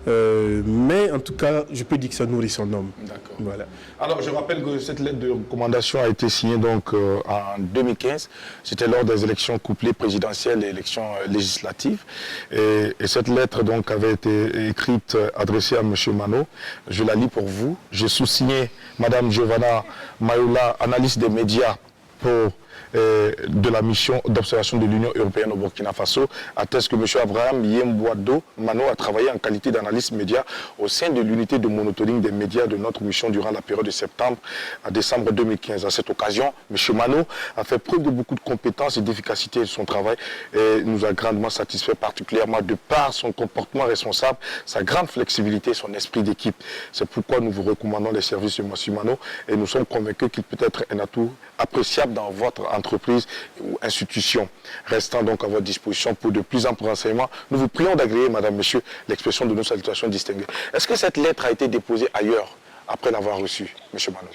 mais en tout cas, je peux dire que ça nourrit son homme. D'accord. Voilà. Alors, je rappelle que cette lettre de recommandation a été signée donc en 2015. C'était lors des élections couplées présidentielles et élections législatives. Et cette lettre donc avait été écrite, adressée à M. Mano. Je la lis pour vous. J'ai sous-signé Mme Giovanna Mayoula, analyste des médias pour de la mission d'observation de l'Union européenne au Burkina Faso atteste que M. Abraham Yembouado Mano a travaillé en qualité d'analyste média au sein de l'unité de monitoring des médias de notre mission durant la période de septembre à décembre 2015. À cette occasion, M. Mano a fait preuve de beaucoup de compétences et d'efficacité de son travail et nous a grandement satisfait, particulièrement de par son comportement responsable, sa grande flexibilité et son esprit d'équipe. C'est pourquoi nous vous recommandons les services de M. Mano et nous sommes convaincus qu'il peut être un atout appréciable dans votre entreprise ou institution. Restant donc à votre disposition pour de plus amples renseignements, nous vous prions d'agréer, Madame, Monsieur, l'expression de nos salutations distinguées. Est-ce que cette lettre a été déposée ailleurs après l'avoir reçue, M. Mano?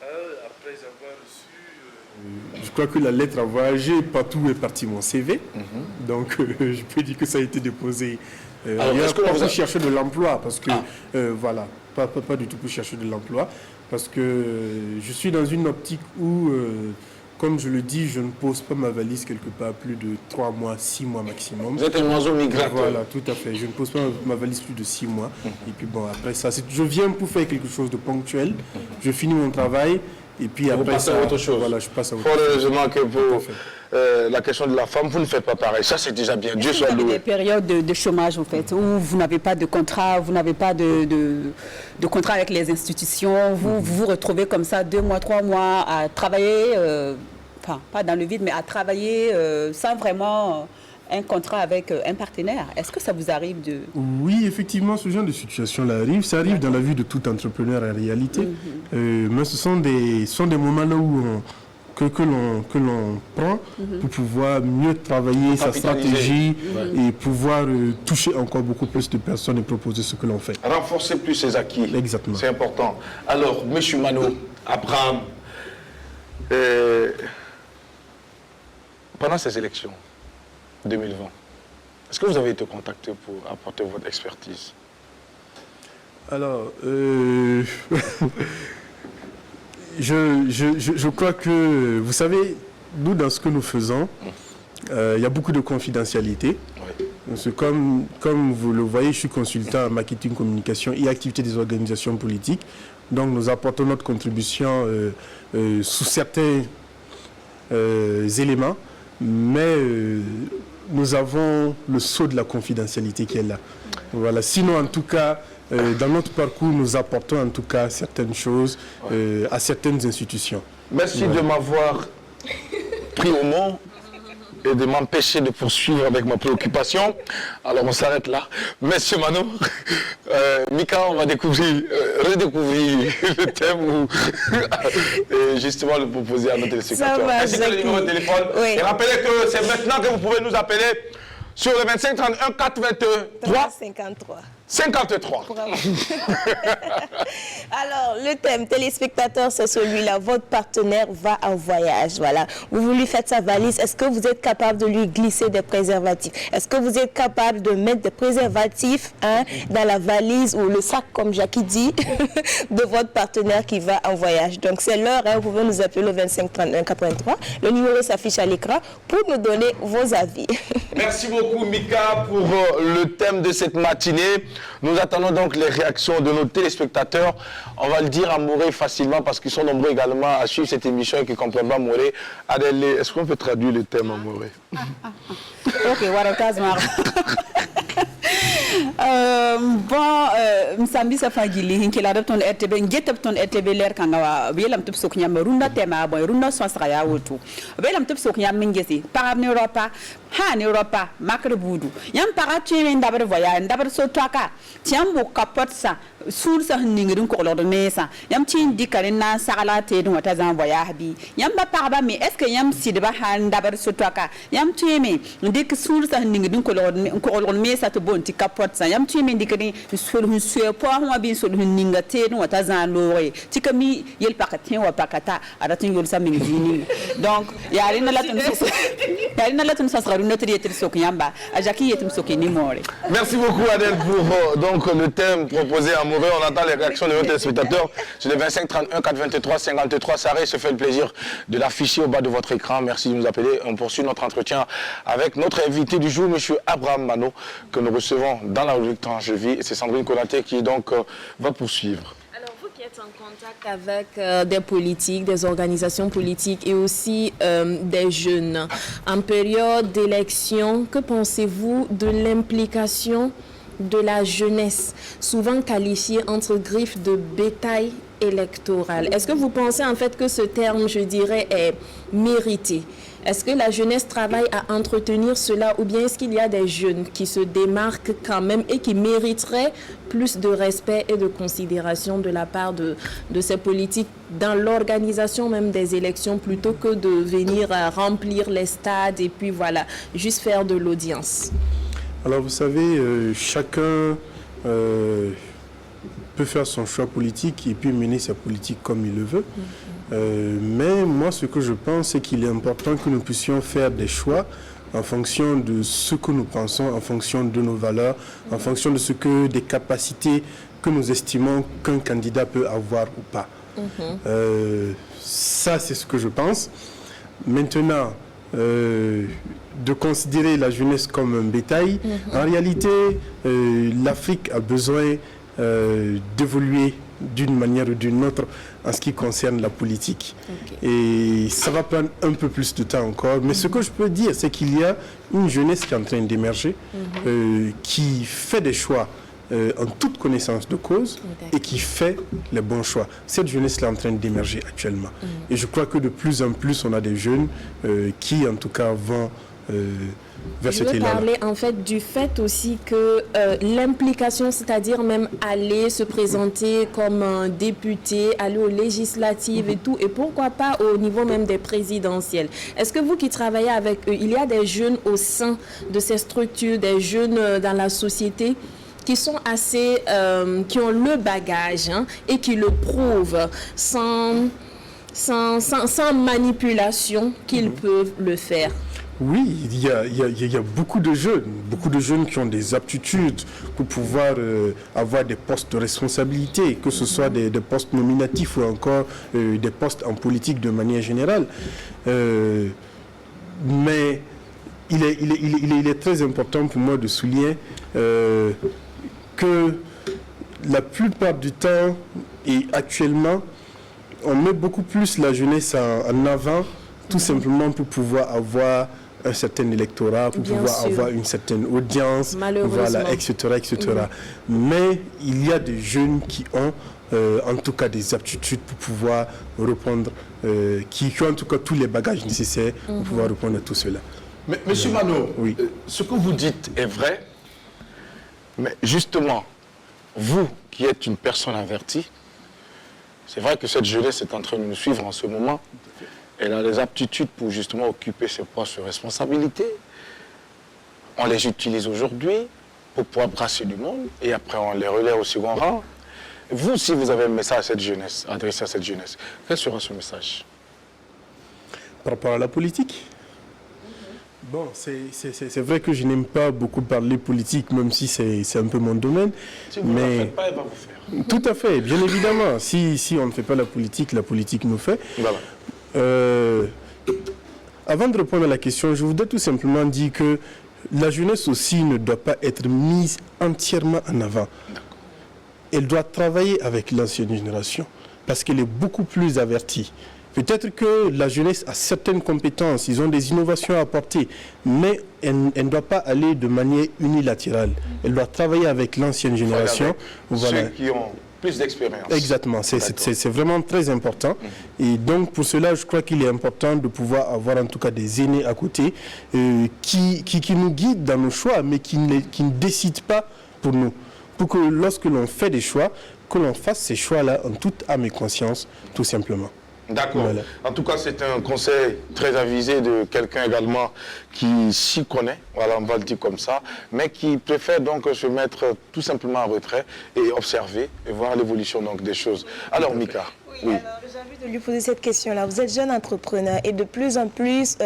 Après avoir reçu, je crois que la lettre a voyagé partout est parti mon CV. Donc, je peux dire que ça a été déposé ailleurs, pas pour chercher de l'emploi, parce que, voilà, pas du tout pour chercher de l'emploi, parce que je suis dans une optique où, comme je le dis, je ne pose pas ma valise quelque part plus de 3 mois, 6 mois maximum. Vous êtes un oiseau migrateur. Voilà, tout à fait. Je ne pose pas ma valise plus de 6 mois. Et puis bon, après ça, je viens pour faire quelque chose de ponctuel. Je finis mon travail. Et puis vous après passez ça, à autre chose. Voilà, je passe à autre chose. Fort heureusement que pour la question de la femme, vous ne faites pas pareil. Ça, c'est déjà bien. Dieu soit Vous avez loué. des périodes de chômage, en fait, où vous n'avez pas de contrat, vous n'avez pas de contrat avec les institutions. Vous vous retrouvez comme ça 2 mois, 3 mois à travailler, enfin, pas dans le vide, mais à travailler sans vraiment un contrat avec un partenaire. Est-ce que ça vous arrive de... Oui, effectivement, ce genre de situation-là arrive. Ça arrive dans la vie de tout entrepreneur en réalité. Mais ce sont des moments là où que l'on prend pour pouvoir mieux travailler sa stratégie et pouvoir toucher encore beaucoup plus de personnes et proposer ce que l'on fait. Renforcer plus ses acquis. Exactement. C'est important. Alors, M. Mano, Abraham, pendant ces élections 2020, est-ce que vous avez été contacté pour apporter votre expertise? Alors, je crois que, vous savez, nous, dans ce que nous faisons, il y a beaucoup de confidentialité. Oui. C'est comme vous le voyez, je suis consultant en marketing, communication et activité des organisations politiques. Donc, nous apportons notre contribution sous certains éléments, mais nous avons le sceau de la confidentialité qui est là. Voilà. Sinon, en tout cas, dans notre parcours, nous apportons en tout cas certaines choses à certaines institutions. Merci de m'avoir pris au mot et de m'empêcher de poursuivre avec ma préoccupation. Alors on s'arrête là. Monsieur Mano, Mika, on va redécouvrir le thème et justement le proposer à nos téléspectateurs. Ainsi que le numéro de téléphone. Oui. Et rappelez que c'est maintenant que vous pouvez nous appeler sur le 25 31 423 53. 53. Bravo. Alors, le thème téléspectateur, c'est celui-là. Votre partenaire va en voyage. Voilà. Vous lui faites sa valise. Est-ce que vous êtes capable de lui glisser des préservatifs? Est-ce que vous êtes capable de mettre des préservatifs dans la valise ou le sac, comme Jackie dit, de votre partenaire qui va en voyage? Donc, c'est l'heure. Vous pouvez nous appeler le 25 31 83. Le numéro s'affiche à l'écran pour nous donner vos avis. Merci beaucoup, Mika, pour le thème de cette matinée. Nous attendons donc les réactions de nos téléspectateurs. On va le dire à Moré facilement parce qu'ils sont nombreux également à suivre cette émission et qui ne comprennent pas Moré. Adèle, est-ce qu'on peut traduire le thème à Moré? Ok, Warakazmar. Bon, Msambi Safagili, Hinkela ton RTB, Ngetop ton RTB l'air Kangawa, Vielam Tup Sokyam, Runda Tema, Runda Swansraya Wotu, Vielam Tup Sokyam Mingesi, Param Europa, Han Europa, Macre Boudou, Yam Parachi, Dabar Voya, and Dabar Sotaka, Tiambo Capotsa, Source Ningrin Colornesa, Yam Chin Dikarina, Saralate, Watazan Voyabi, Yamba Parabami, Eske Yam Sidba Han, Dabar Sotaka, Yam Chime, Dick Source Ningrin Colornesa to Bonti Capotsa, Yam Chime Dickery, Sul Suepo, Bin Sul Ningate, Watazan Lore, Tikami, Yel Pakatin or Pakata, Aratin Yul Saming. Donc, Yarina Latin Sasra, notre Sokyamba, Ajaki Yetum Sokini More. Merci beaucoup, Adèle, pour donc, le thème proposé à Moré. On attend les réactions de nos téléspectateurs sur le 25 31 423 53. Saré se fait le plaisir de l'afficher au bas de votre écran. Merci de nous appeler. On poursuit notre entretien avec notre invité du jour, M. Abraham Mano, que nous recevons dans la rubrique Tranche de vie. Et c'est Sandrine Konaté qui donc va poursuivre. Alors, vous qui qui êtes en contact avec des politiques, des organisations politiques et aussi des jeunes, en période d'élection, que pensez-vous de l'implication de la jeunesse, souvent qualifiée entre griffes de bétail électoral? Est-ce que vous pensez en fait que ce terme, je dirais, est mérité? Est-ce que la jeunesse travaille à entretenir cela ou bien est-ce qu'il y a des jeunes qui se démarquent quand même et qui mériteraient plus de respect et de considération de la part de ces politiques dans l'organisation même des élections plutôt que de venir remplir les stades et puis voilà, juste faire de l'audience? Alors vous savez, chacun peut faire son choix politique et puis mener sa politique comme il le veut. Mais moi, ce que je pense, c'est qu'il est important que nous puissions faire des choix en fonction de ce que nous pensons, en fonction de nos valeurs, en fonction de ce que des capacités que nous estimons qu'un candidat peut avoir ou pas. Ça, c'est ce que je pense. Maintenant, de considérer la jeunesse comme un bétail, en réalité, l'Afrique a besoin d'évoluer d'une manière ou d'une autre en ce qui concerne la politique. Et ça va prendre un peu plus de temps encore. Mais ce que je peux dire, c'est qu'il y a une jeunesse qui est en train d'émerger, qui fait des choix en toute connaissance de cause et qui fait les bons choix. Cette jeunesse-là est en train d'émerger actuellement. Et je crois que de plus en plus, on a des jeunes qui, en tout cas, vont vers Je veux parler en fait du fait aussi que l'implication, c'est-à-dire même aller se présenter comme un député, aller aux législatives et tout, et pourquoi pas au niveau même des présidentielles. Est-ce que vous qui travaillez avec eux, il y a des jeunes au sein de ces structures, des jeunes dans la société qui sont assez, qui ont le bagage et qui le prouvent sans manipulation qu'ils peuvent le faire? Oui, il y a beaucoup de jeunes qui ont des aptitudes pour pouvoir avoir des postes de responsabilité, que ce soit des postes nominatifs ou encore des postes en politique de manière générale. Mais il est très important pour moi de souligner que la plupart du temps et actuellement, on met beaucoup plus la jeunesse en avant, tout simplement pour pouvoir avoir un certain électorat, pour pouvoir avoir une certaine audience, voilà, etc., etc. Mais il y a des jeunes qui ont en tout cas des aptitudes pour pouvoir répondre, qui ont en tout cas tous les bagages nécessaires pour pouvoir répondre à tout cela. Mais Monsieur Mano, oui. Ce que vous dites est vrai, mais justement, vous qui êtes une personne avertie, c'est vrai que cette jeunesse est en train de nous suivre en ce moment. Elle a les aptitudes pour justement occuper ces postes de responsabilité. On les utilise aujourd'hui pour pouvoir brasser du monde et après on les relaie au second rang. Vous, si vous avez un message à cette jeunesse, adressé à cette jeunesse, quel sera ce message? Par rapport à la politique? Bon, c'est vrai que je n'aime pas beaucoup parler politique, même si c'est un peu mon domaine. Si vous ne la faites pas, elle va vous faire. Tout à fait, bien évidemment. Si on ne fait pas la politique nous fait. Voilà. Avant de répondre à la question, je voudrais tout simplement dire que la jeunesse aussi ne doit pas être mise entièrement en avant. Elle doit travailler avec l'ancienne génération parce qu'elle est beaucoup plus avertie. Peut-être que la jeunesse a certaines compétences, ils ont des innovations à apporter, mais elle ne doit pas aller de manière unilatérale. Elle doit travailler avec l'ancienne génération. Voilà. Ceux qui ont plus d'expérience. Exactement, c'est vraiment très important. Et donc pour cela, je crois qu'il est important de pouvoir avoir en tout cas des aînés à côté qui nous guident dans nos choix, mais qui ne décident pas pour nous. Pour que lorsque l'on fait des choix, que l'on fasse ces choix-là en toute âme et conscience, tout simplement. D'accord. Voilà. En tout cas, c'est un conseil très avisé de quelqu'un également qui s'y connaît, voilà, on va le dire comme ça, mais qui préfère donc se mettre tout simplement en retrait et observer et voir l'évolution donc des choses. Alors, Mika. Oui. Alors, j'ai envie de lui poser cette question-là. Vous êtes jeune entrepreneur et de plus en plus...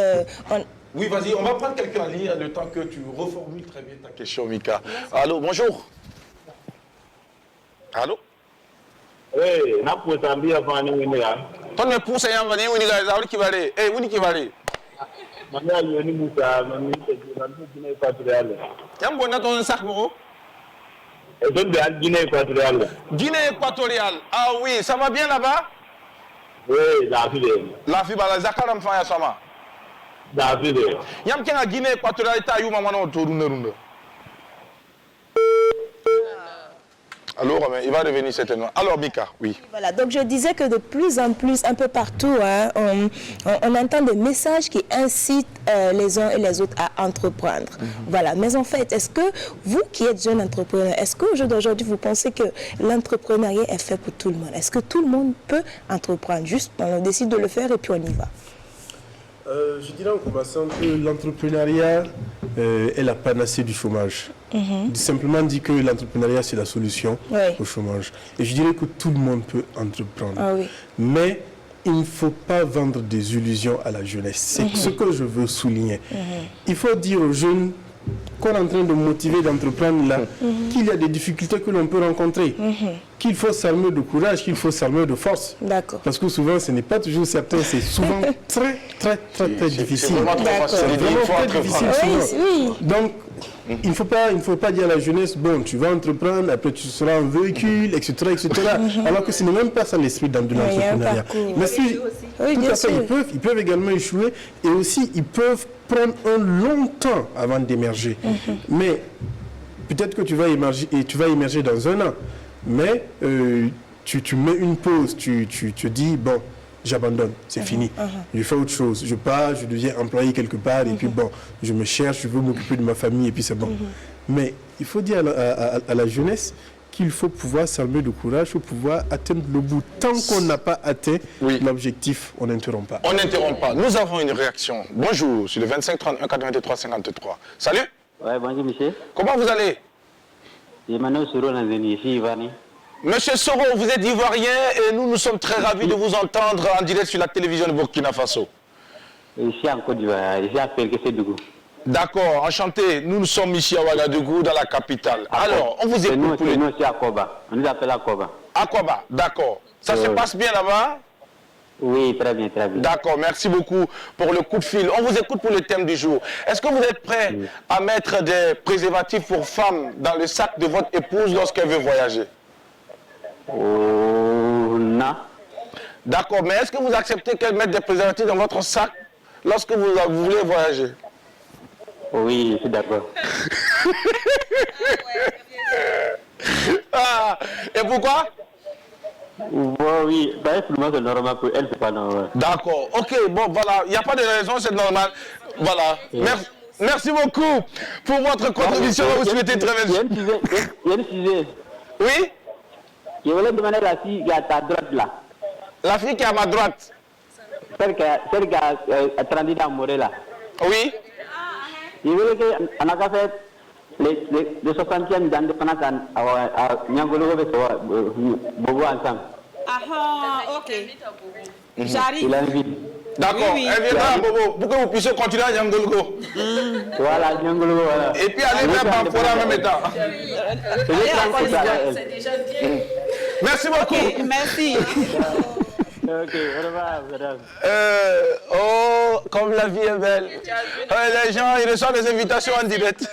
Oui, vas-y, on va prendre quelqu'un à lire le temps que tu reformules très bien ta question, Mika. Allô, bonjour. Allô? Oui, na kusambia fani winiga. Tonne pousse yamba ni winiga zawri kibale. Eh, wini kibale. Manya yoni musa, mami te jina ni patreale. Yambo na ton sakmo. de Guinée équatoriale. Guinée équatoriale. Ah oui, ça va bien là-bas? Oui, la fille. La fille, la Zakaram Faya Sama. La fille. Yam Kenga Guinée équatoriale, tu as eu autour de Alors, il va revenir certainement. Alors, Mika, oui. Voilà, donc je disais que de plus en plus, un peu partout, hein, on entend des messages qui incitent les uns et les autres à entreprendre. Voilà, mais en fait, est-ce que vous qui êtes jeune entrepreneur, est-ce qu'aujourd'hui vous pensez que l'entrepreneuriat est fait pour tout le monde? Est-ce que tout le monde peut entreprendre? Juste, on décide de le faire et puis on y va. Je dirais en commençant que l'entrepreneuriat est la panacée du chômage. Simplement dit que l'entrepreneuriat c'est la solution au chômage. Et je dirais que tout le monde peut entreprendre. Ah oui. Mais il ne faut pas vendre des illusions à la jeunesse. C'est ce que je veux souligner. Il faut dire aux jeunes qu'on est en train de motiver d'entreprendre là, qu'il y a des difficultés que l'on peut rencontrer, qu'il faut s'armer de courage, qu'il faut s'armer de force. D'accord. Parce que souvent, ce n'est pas toujours certain, c'est souvent très difficile. C'est vraiment très facile. C'est vraiment très difficile souvent. Oui. Donc, il ne faut pas dire à la jeunesse, bon, tu vas entreprendre, après tu seras en véhicule, etc. Alors que ce n'est même pas ça l'esprit de l'entrepreneuriat. Mais si, tout à fait, ils peuvent également échouer et aussi ils peuvent prendre un long temps avant d'émerger. Mais peut-être que tu vas émerger dans un an. Mais tu mets une pause, tu te dis, bon, j'abandonne, c'est fini. Je fais autre chose. Je pars, je deviens employé quelque part, et puis bon, je me cherche, je veux m'occuper de ma famille, et puis c'est bon. Mais il faut dire à la jeunesse qu'il faut pouvoir s'armer de courage pour pouvoir atteindre le bout. Tant qu'on n'a pas atteint l'objectif, on n'interrompt pas. On n'interrompt pas. Nous avons une réaction. Bonjour, sur le 25 31 83 53. Salut. Ouais, bonjour monsieur. Comment vous allez? Emmanuel Soro Nanzeni, ici Ivani. Monsieur Soro, vous êtes ivoirien et nous sommes très ravis de vous entendre en direct sur la télévision de Burkina Faso. Ici en Côte d'Ivoire, ici à Pelkessédougou. D'accord, enchanté. Nous sommes ici à Ouagadougou, dans la capitale. Alors, on vous écoute. Nous aussi à Koba. On nous appelle à Koba. À Koba, d'accord. Ça se passe bien là-bas? Oui, très bien, très bien. D'accord, merci beaucoup pour le coup de fil. On vous écoute pour le thème du jour. Est-ce que vous êtes prêt à mettre des préservatifs pour femmes dans le sac de votre épouse lorsqu'elle veut voyager? Non. D'accord, mais est-ce que vous acceptez qu'elle mette des préservatifs dans votre sac lorsque vous voulez voyager? Oui, je suis d'accord. Et pourquoi? Oui, pour moi c'est normal, pour elle c'est pas normal. D'accord, ok, bon voilà, il n'y a pas de raison, c'est normal. Voilà, merci beaucoup pour votre contribution, vous souhaitez très bien. Il y a une sujet. Oui? Je voulais demander la fille qui est à ta droite là. La fille qui est à ma droite? Celle qui a 30 ans morée là. Oui? Je voulais qu'on a fait le 60e d'indépendance à Nyangolo avec Bobo ensemble. Ah, ok. J'arrive. D'accord, oui. Elle viendra à Bobo pour que vous puissiez continuer à Nyangolo. Voilà, Nyangolo, voilà. Et puis aller vers Bamfora en même temps. C'est déjà bien. Merci beaucoup. Okay, merci. Ok, au revoir, madame. Oh, comme la vie est belle. Les gens, ils reçoivent des invitations en direct.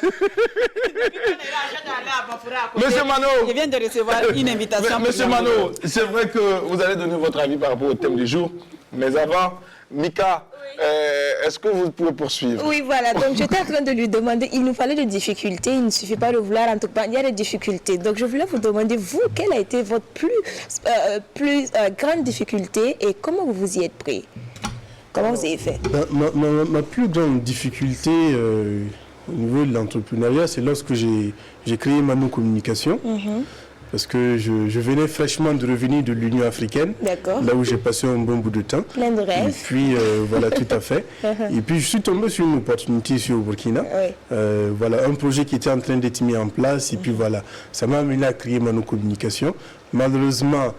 Monsieur Mano. Je viens de recevoir une invitation. Monsieur Mano, c'est vrai que vous allez donner votre avis par rapport au thème du jour. Mais avant, Mika, est-ce que vous pouvez poursuivre? Oui, voilà. Donc, j'étais en train de lui demander, il nous fallait des difficultés, il ne suffit pas de vouloir entreprendre, il y a des difficultés. Donc, je voulais vous demander, vous, quelle a été votre plus grande difficulté et comment vous vous y êtes pris? Comment vous avez fait? Ma plus grande difficulté au niveau de l'entrepreneuriat, c'est lorsque j'ai créé Mano Communication. Parce que je venais fraîchement de revenir de l'Union africaine, là où j'ai passé un bon bout de temps. Plein de rêves. Et puis, voilà, tout à fait. Et puis, je suis tombé sur une opportunité ici au Burkina. Voilà, un projet qui était en train d'être mis en place. Et puis, voilà, ça m'a amené à créer Mano Communication. Malheureusement,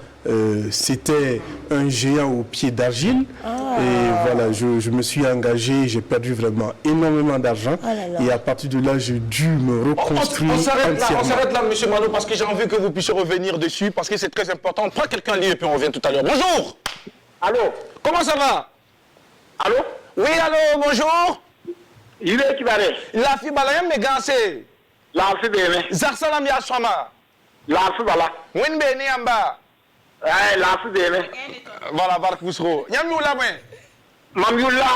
c'était un géant au pied d'argile. Et voilà, je me suis engagé, j'ai perdu vraiment énormément d'argent. Et à partir de là, j'ai dû me reconstruire entièrement. On s'arrête là, monsieur Mano, parce que j'ai envie que vous puissiez revenir dessus, parce que c'est très important. On prend quelqu'un libre et puis on revient tout à l'heure. Bonjour. Allô? Comment ça va? Allô? Oui, allô, bonjour. Il est qui va aller? La fille balayem me gansé. La fille de Zarsalam Yaswama. Lasu voilà. Win beni amba. Lasu deme. Voilà, bark busro. Yamou la mwen. Mamyula,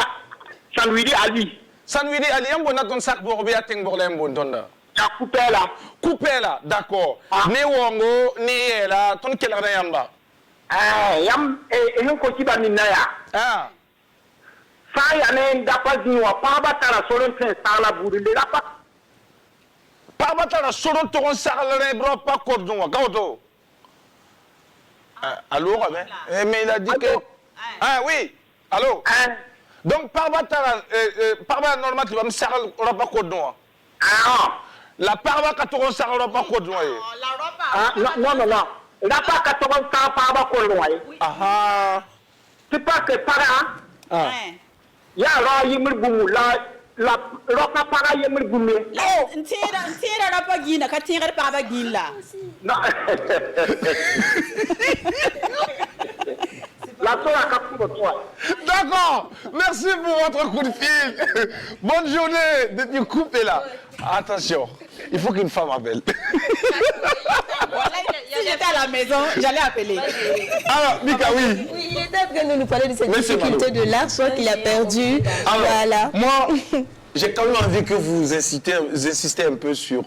Sanwidi Ali. Sanwidi Ali, yambo na ton sak borbe ya teng borle mbon tonda. Ya coupé là. Coupé là, d'accord. Ni wongo, ni la, ton kela na yamba. Yam, et un côté baminaya. Ah. Ça y a un d'apaziwa, pas battre la solon ça la bourre de la pa. Pas battre la solon toron sarle bro pas cordon, kauto. Allô, mais il a dit que. Ah oui, allô. Donc par battre normal tu vas me sarle pas cordon. Ah. La parva katoron sarle pas cordon. Non. La pa 80 par ba cordon. Ah. C'est pas que para. Ah. Ya ra yimul bumu la roka para yimul bumu. Ntira rapa gina ka tira para gila. Non. La sola ka pour toi. D'accord. Merci pour votre coup de fil. Bonne journée depuis coupé là. Attention, il faut qu'une femme appelle. Si j'étais à la maison, j'allais appeler. Alors, Mika, oui. Oui, il est en train de nous parler de cette difficulté de l'argent qu'il a perdu. Alors, voilà. moi, j'ai quand même envie que vous insistez un peu sur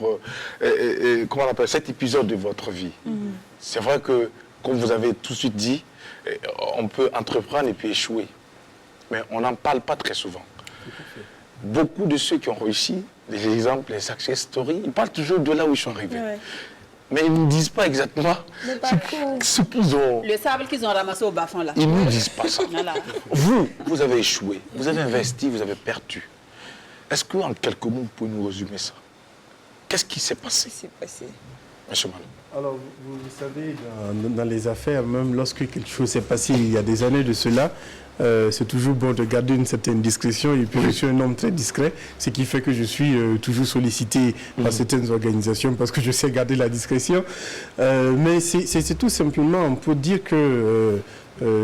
comment on appelle cet épisode de votre vie. C'est vrai que, comme vous avez tout de suite dit, on peut entreprendre et puis échouer. Mais on n'en parle pas très souvent. Beaucoup de ceux qui ont réussi, les exemples, les success stories, ils parlent toujours de là où ils sont arrivés. Ouais. Mais ils ne disent pas exactement ce qu'ils ont. Le sable qu'ils ont ramassé au bas-fond là. Ils ne disent pas ça. Voilà. Vous avez échoué, vous avez investi, vous avez perdu. Est-ce qu'en quelques mots, vous pouvez nous résumer ça? Qu'est-ce qui s'est passé? Monsieur Malo. Alors, vous savez, dans les affaires, même lorsque quelque chose s'est passé il y a des années de cela, c'est toujours bon de garder une certaine discrétion. Et puis, je suis un homme très discret, ce qui fait que je suis toujours sollicité par certaines organisations parce que je sais garder la discrétion. Mais c'est tout simplement pour dire que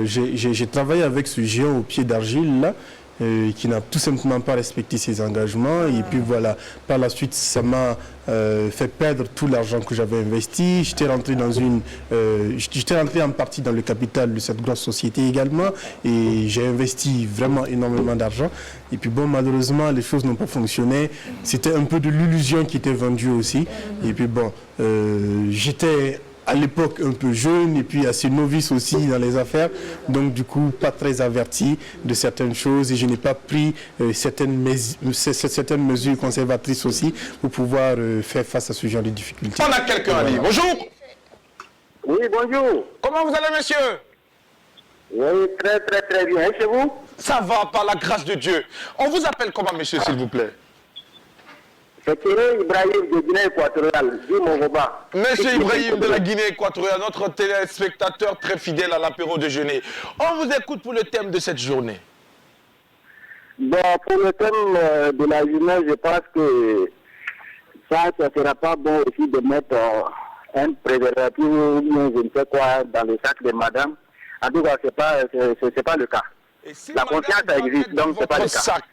j'ai travaillé avec ce géant au pied d'argile là, qui n'a tout simplement pas respecté ses engagements. Et puis voilà, par la suite, ça m'a fait perdre tout l'argent que j'avais investi. J'étais rentré en partie dans le capital de cette grosse société également. Et j'ai investi vraiment énormément d'argent. Et puis bon, malheureusement, les choses n'ont pas fonctionné. C'était un peu de l'illusion qui était vendue aussi. Et puis bon, j'étais à l'époque un peu jeune et puis assez novice aussi dans les affaires, donc du coup pas très averti de certaines choses et je n'ai pas pris certaines mesures conservatrices aussi pour pouvoir faire face à ce genre de difficultés. On a quelqu'un à dire. Bonjour. Oui, bonjour. Comment vous allez, monsieur? Oui, très bien. Et chez vous? Ça va, par la grâce de Dieu. On vous appelle comment, monsieur, s'il vous plaît? C'est Ibrahim de Guinée équatoriale, du Mongoba. Monsieur Ibrahim de la Guinée équatoriale, notre téléspectateur très fidèle à l'apéro déjeuner. On vous écoute pour le thème de cette journée. Bon, pour le thème de la journée, je pense que ça ne sera pas bon aussi de mettre un préservatif ou je ne sais quoi dans le sac de madame. En tout cas, ce n'est pas le cas. Si la confiance existe, donc ce n'est pas le cas. Sac.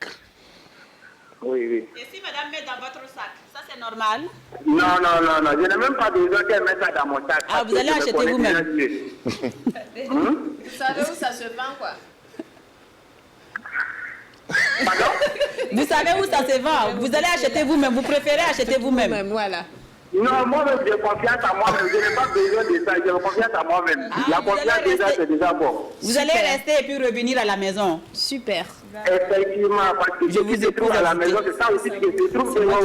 Oui. Et si madame met dans votre sac, ça c'est normal? Non. Je n'ai même pas besoin qu'elle mette ça dans mon sac. Ah, vous allez acheter vous-même. Vous savez où ça se vend, quoi? Pardon? Vous savez où ça se vend? Vous allez acheter vous-même. Vous préférez acheter vous-même. Voilà. Non, moi-même, j'ai confiance à moi-même. Je n'ai pas besoin de ça. J'ai confiance à moi-même. La confiance déjà, c'est déjà bon. Vous allez rester et puis revenir à la maison. Super. Effectivement, parce que je vous épouse à la maison, c'est ça aussi que je trouve que moi.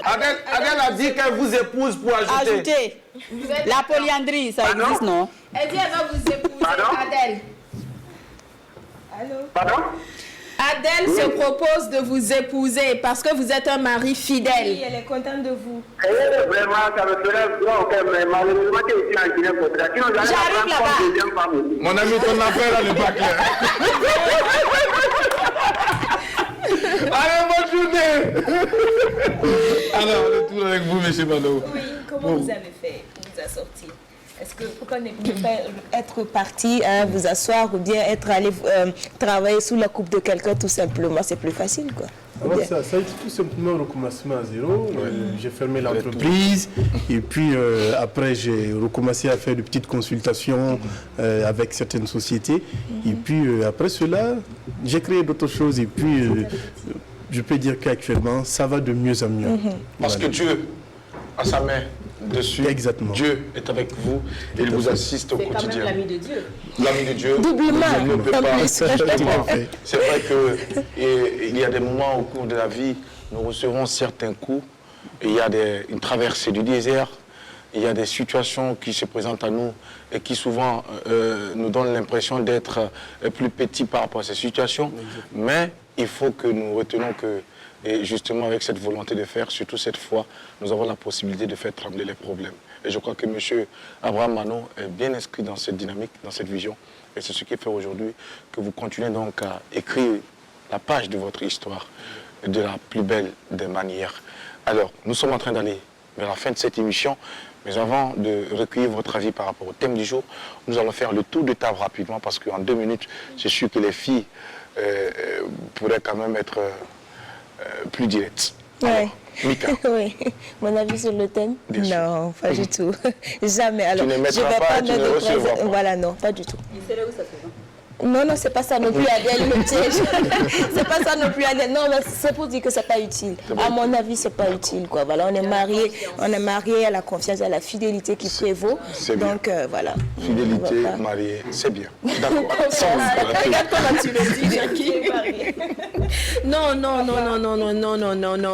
Adèle a dit qu'elle vous épouse pour ajouter. La polyandrie, ça existe, non? Elle dit elle va vous épouser, Pardon? Adèle. Allô? Pardon? Adèle se propose de vous épouser parce que vous êtes un mari fidèle. Oui, elle est contente de vous. Vraiment, ça me ferait grand cœur, mais malheureusement, tu es ici en Guinée équatoriale. J'arrive là-bas. Mon ami, ton affaire n'est pas claire. Allez, bonne journée. Alors, on est tous avec vous, monsieur Malo. Oui, comment vous avez fait pour vous assortir? Est-ce que pourquoi ne pas être parti, vous asseoir ou bien être allé travailler sous la coupe de quelqu'un tout simplement, c'est plus facile quoi. Alors ça a été tout simplement un recommencement à zéro. J'ai fermé l'entreprise et puis après j'ai recommencé à faire de petites consultations avec certaines sociétés. Et puis après cela, j'ai créé d'autres choses et puis je peux dire qu'actuellement ça va de mieux en mieux. Parce que Dieu a sa main dessus. Exactement. Dieu est avec vous et il vous assiste au quotidien. C'est quand même l'ami de Dieu. L'ami de Dieu. Doublement. Je ne peux pas. C'est vrai qu'il y a des moments au cours de la vie, nous recevons certains coups. Et il y a une traversée du désert. Il y a des situations qui se présentent à nous et qui souvent nous donnent l'impression d'être plus petits par rapport à ces situations. Mais il faut que nous retenons que, et justement avec cette volonté de faire, surtout cette fois, nous avons la possibilité de faire trembler les problèmes. Et je crois que M. Abraham Mano est bien inscrit dans cette dynamique, dans cette vision. Et c'est ce qui fait aujourd'hui que vous continuez donc à écrire la page de votre histoire de la plus belle des manières. Alors, nous sommes en train d'aller vers la fin de cette émission, mais avant de recueillir votre avis par rapport au thème du jour, nous allons faire le tour de table rapidement parce qu'en 2 minutes, c'est sûr que les filles pourraient quand même être plus directes. Ouais. Mika. Oui. Mon avis sur le thème? Non, pas du tout. Jamais. Alors, tu ne mettras je vais pas, tu ne recevras pas. Voilà, non, pas du tout. Et c'est là où ça se fait. Non, non, c'est pas ça non plus, Adèle, le piège. C'est pas ça non plus, Adèle. Non, mais c'est pour dire que c'est pas utile. À mon avis, c'est pas utile, quoi. Voilà, on est mariés à la confiance, à la fidélité qui prévaut. Donc, voilà. Fidélité, mariée, c'est bien. D'accord. Regarde comment tu le dis, Jackie. Non.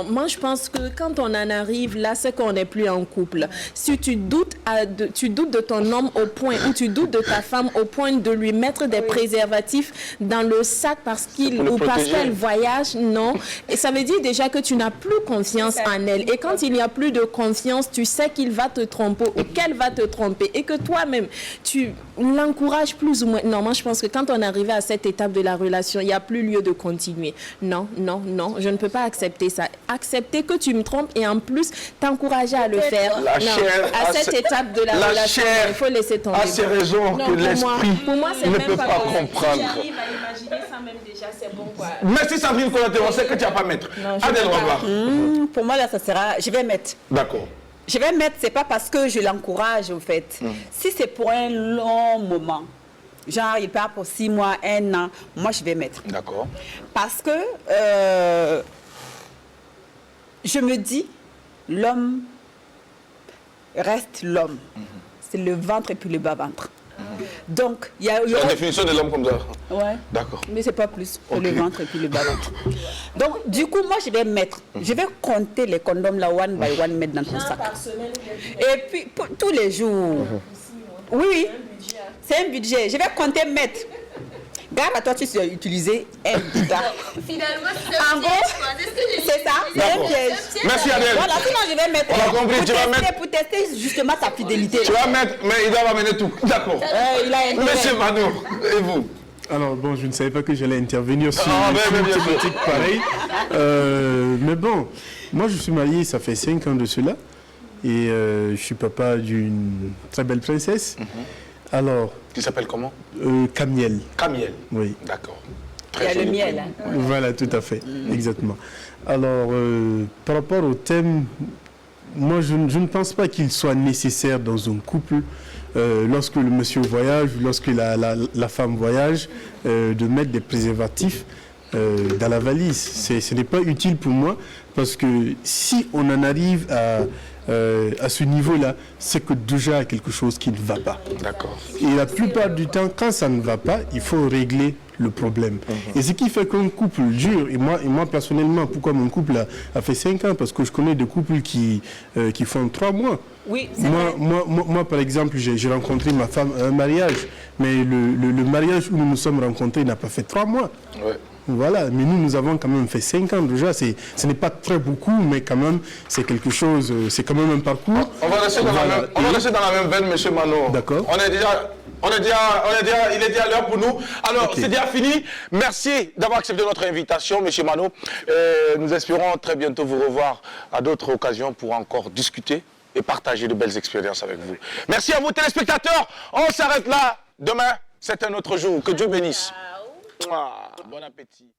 Moi, je pense que quand on en arrive là, c'est qu'on n'est plus en couple. Si tu doutes de ton homme au point, ou tu doutes de ta femme au point de lui mettre des préservatifs dans le sac parce qu'elle voyage, non. Et ça veut dire déjà que tu n'as plus confiance en elle. Et quand il n'y a plus de confiance, tu sais qu'il va te tromper ou qu'elle va te tromper. Et que toi-même, tu l'encourages plus ou moins. Non, moi je pense que quand on est arrivé à cette étape de la relation, il n'y a plus lieu de continuer. Non, je ne peux pas accepter ça. Accepter que tu me trompes et en plus t'encourager à le faire. À cette étape de la relation, il faut laisser tomber. À ces raisons que l'esprit ne peut pas comprendre. Si j'arrive à imaginer ça même déjà, c'est bon quoi. Merci Sandrine Konaté, on sait que tu n'as pas mettre. Adèle Robar. Pour moi là, ça sera, je vais mettre. D'accord. Je vais mettre, c'est pas parce que je l'encourage en fait. Si c'est pour un long moment, genre il part pour 6 mois, 1 an, moi je vais mettre. D'accord. Parce que je me dis, l'homme reste l'homme. C'est le ventre et puis le bas-ventre. Donc, il y a la définition de l'homme comme ça. Ouais. D'accord. Mais c'est pas plus que le ventre et puis le bas-ventre. Donc, du coup, moi, je vais mettre, je vais compter les condoms là, one by one, mettre dans ton sac. Et puis, tous les jours. Oui, c'est un budget. Je vais compter mettre. Garde à toi, tu sais utiliser un bidard. Finalement, en gros, c'est ça, c'est un piège. Merci Adèle. Voilà, sinon je vais mettre. On a compris, tu vas mettre. Pour tester justement ta fidélité. Tu vas mettre, mais il doit amener tout. D'accord. Monsieur Mano, et vous? Alors bon, je ne savais pas que j'allais intervenir sur une thématique pareille. Mais bon, moi je suis marié, ça fait 5 ans de cela. Et je suis papa d'une très belle princesse. Alors... Qui s'appelle comment? Camiel. Camiel. Oui. D'accord. Il y a le miel. Hein. Voilà, tout à fait. Exactement. Alors, par rapport au thème, moi je ne pense pas qu'il soit nécessaire dans un couple, lorsque le monsieur voyage, lorsque la femme voyage, de mettre des préservatifs dans la valise. Ce n'est pas utile pour moi, parce que si on en arrive à ce niveau-là, c'est que déjà il y a quelque chose qui ne va pas. D'accord. Et la plupart du temps, quand ça ne va pas, il faut régler le problème. Et ce qui fait qu'un couple dure, et moi personnellement, pourquoi mon couple a fait 5 ans? Parce que je connais des couples qui font 3 mois. Oui, moi, par exemple, j'ai rencontré ma femme à un mariage, mais le mariage où nous nous sommes rencontrés n'a pas fait 3 mois. Ouais. Voilà, mais nous avons quand même fait 5 ans déjà. Ce n'est pas très beaucoup, mais quand même, c'est quelque chose, c'est quand même un parcours. On va rester dans, la même veine, monsieur Mano. D'accord. Il est déjà l'heure pour nous. Alors, c'est déjà fini. Merci d'avoir accepté notre invitation, monsieur Mano. Nous espérons très bientôt vous revoir à d'autres occasions pour encore discuter et partager de belles expériences avec vous. Merci à vous téléspectateurs. On s'arrête là. Demain, c'est un autre jour. Que Dieu bénisse. Bon appétit.